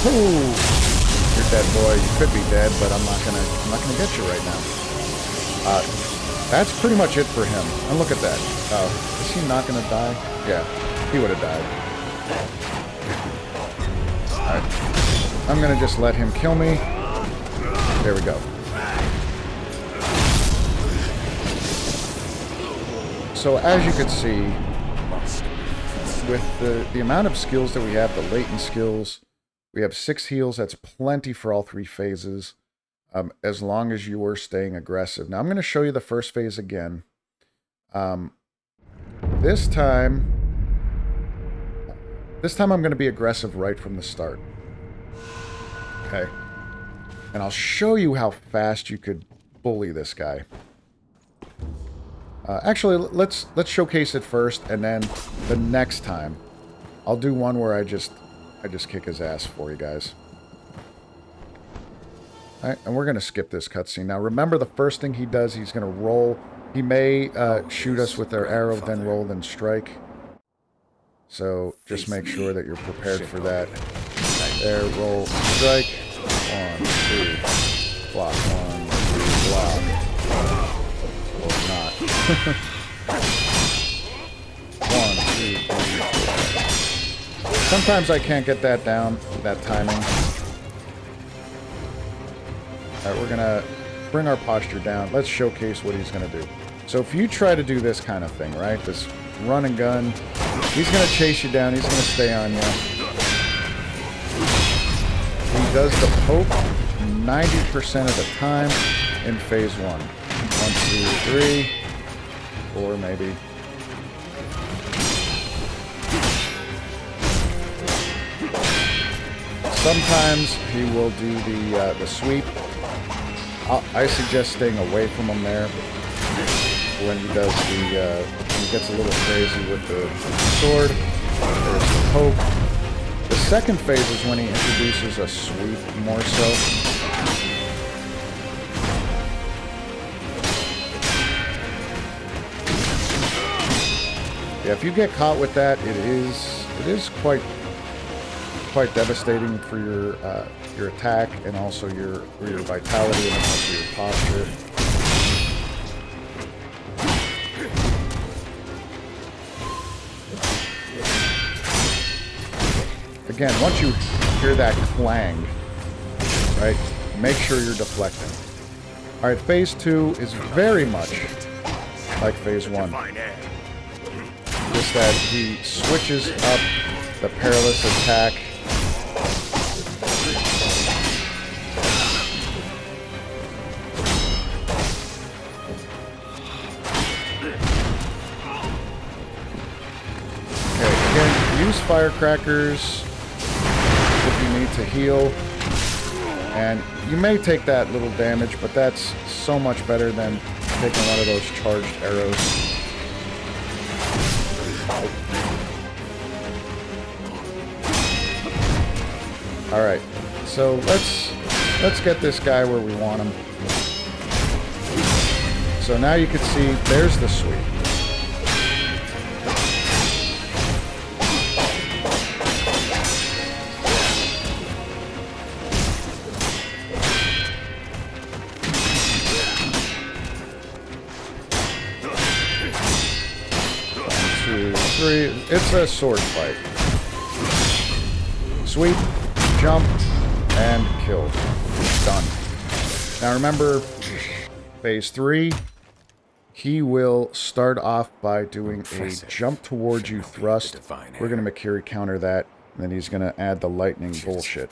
A: Ooh, you're dead, boy. You could be dead, but I'm not gonna get you right now. That's pretty much it for him. And look at that. Is he not gonna die? Yeah, he would have died. Alright. I'm gonna just let him kill me. There we go. So as you can see, with the amount of skills that we have, the latent skills, we have 6 heals. That's plenty for all 3 phases, as long as you are staying aggressive. Now, I'm going to show you the first phase again. This time I'm going to be aggressive right from the start. Okay. And I'll show you how fast you could bully this guy. Actually, let's showcase it first, and then the next time I'll do one where I just kick his ass for you guys. Alright, and we're going to skip this cutscene. Now, remember the first thing he does, he's going to roll. He may shoot us with their arrow, then roll, then strike. So, just make sure that you're prepared for that. There, roll, strike. 1, 2, block. 1, 2, block. Or not. 1, 2, 3, 4. Sometimes I can't get that down, that timing. Alright, we're gonna bring our posture down. Let's showcase what he's gonna do. So if you try to do this kind of thing, right? This run and gun, he's gonna chase you down, he's gonna stay on you. He does the poke 90% of the time in phase 1. 1, 2, 3, 4 maybe. Sometimes he will do the sweep. I suggest staying away from him there when he does when he gets a little crazy with the sword. There's the poke. The second phase is when he introduces a sweep more so. Yeah, if you get caught with that, it is quite devastating for your attack and also your vitality and also your posture. Again, once you hear that clang, right, make sure you're deflecting. All right, phase 2 is very much like phase 1. Just that he switches up the perilous attack. Okay, again, use firecrackers if you need to heal. And you may take that little damage, but that's so much better than taking one of those charged arrows. Alright, so let's get this guy where we want him. So now you can see, there's the sweep. It's a sword fight. Sweep, jump, and kill. Done. Now remember, phase 3, he will start off by doing a jump towards you thrust. We're going to Makiri counter that, and then he's going to add the lightning bullshit.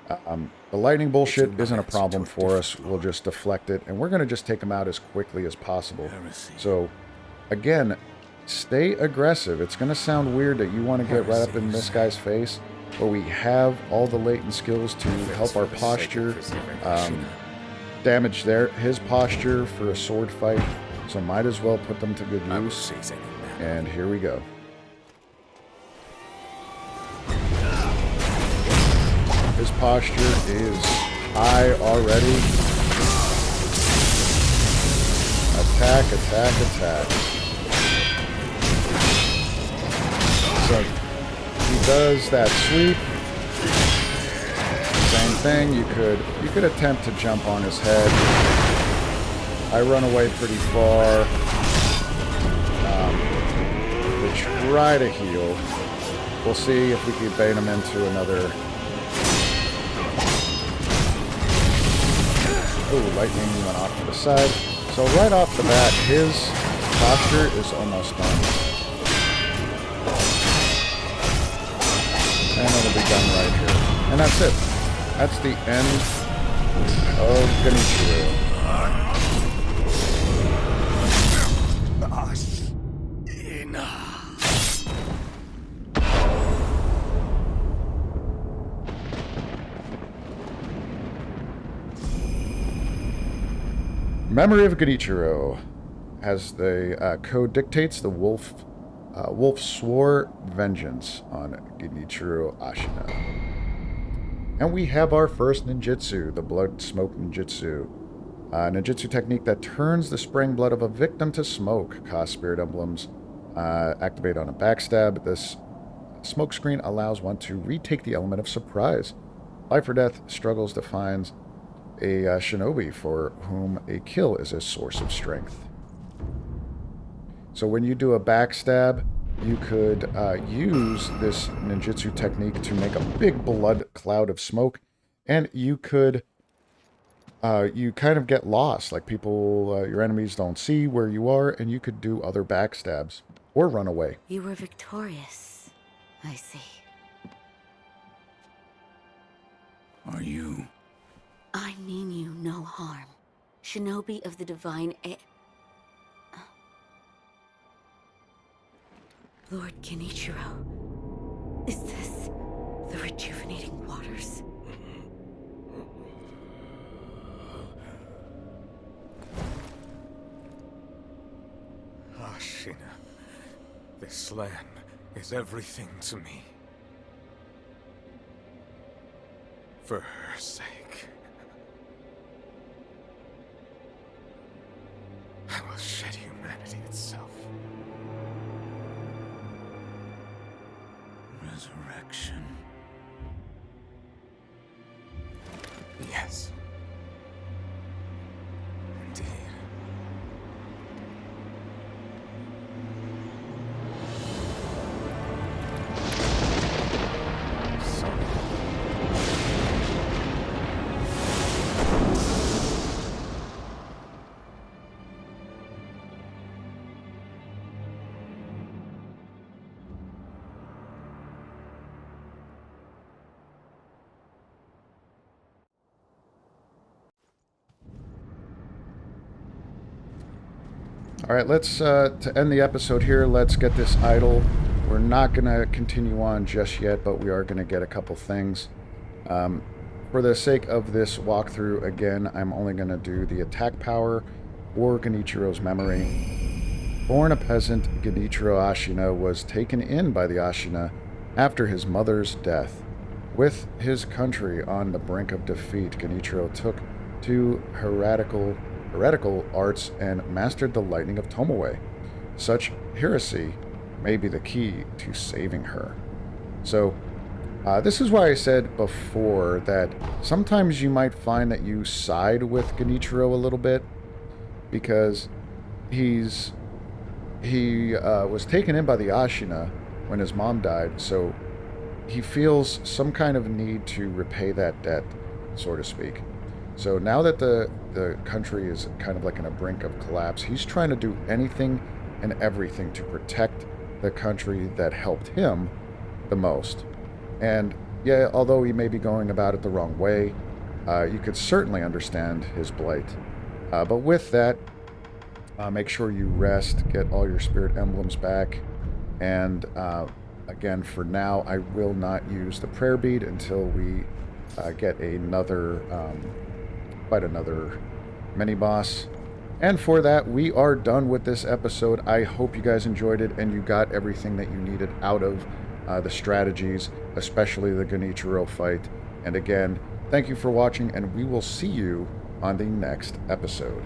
A: The lightning bullshit isn't a problem for us. We'll just deflect it, and we're going to just take him out as quickly as possible. So, again, stay aggressive. It's going to sound weird that you want to get right up in this guy's face, but we have all the latent skills to help our posture, damage his posture for a sword fight, so might as well put them to good use. And here we go. His posture is high already. Attack, attack, attack. So he does that sweep. Same thing. You could attempt to jump on his head. I run away pretty far. We try to heal. We'll see if we can bait him into another. Oh, lightning went off to the side. So right off the bat, his posture is almost done. And it'll be done right here. And that's it. That's the end of Genichiro. Memory of Genichiro. As the code dictates, the wolf swore vengeance on Genichiro Ashina. And we have our first ninjutsu, the blood smoke ninjutsu. A ninjutsu technique that turns the spraying blood of a victim to smoke. Cost spirit emblems. Activate on a backstab. This smoke screen allows one to retake the element of surprise. Life or death struggles defines a shinobi for whom a kill is a source of strength. So when you do a backstab, you could use this ninjutsu technique to make a big blood cloud of smoke, and you could you kind of get lost, like people, your enemies don't see where you are, and you could do other backstabs or run away.
C: You were victorious, I see.
J: Are you?
C: I mean you no harm. Shinobi of the Divine Lord Genichiro, is this the rejuvenating waters?
H: Ashina, this land is everything to me. For her sake. I will shed humanity itself.
J: Resurrection.
H: Yes. Indeed.
A: All right, let's, to end the episode here, let's get this idol. We're not going to continue on just yet, but we are going to get a couple things. For the sake of this walkthrough, again, I'm only going to do the attack power or Genichiro's memory. Born a peasant, Genichiro Ashina was taken in by the Ashina after his mother's death. With his country on the brink of defeat, Genichiro took to heretical arts and mastered the lightning of Tomoe. Such heresy may be the key to saving her. So, this is why I said before that sometimes you might find that you side with Genichiro a little bit, because he was taken in by the Ashina when his mom died, so he feels some kind of need to repay that debt, so to speak. So now that the country is kind of like on a brink of collapse, he's trying to do anything and everything to protect the country that helped him the most. And yeah, although he may be going about it the wrong way, you could certainly understand his plight. But with that, Make sure you rest, get all your spirit emblems back, and again, for now, I will not use the prayer bead until we get another, fight another mini-boss. And for that, we are done with this episode. I hope you guys enjoyed it and you got everything that you needed out of the strategies, especially the Genichiro fight. And again, thank you for watching, and we will see you on the next episode.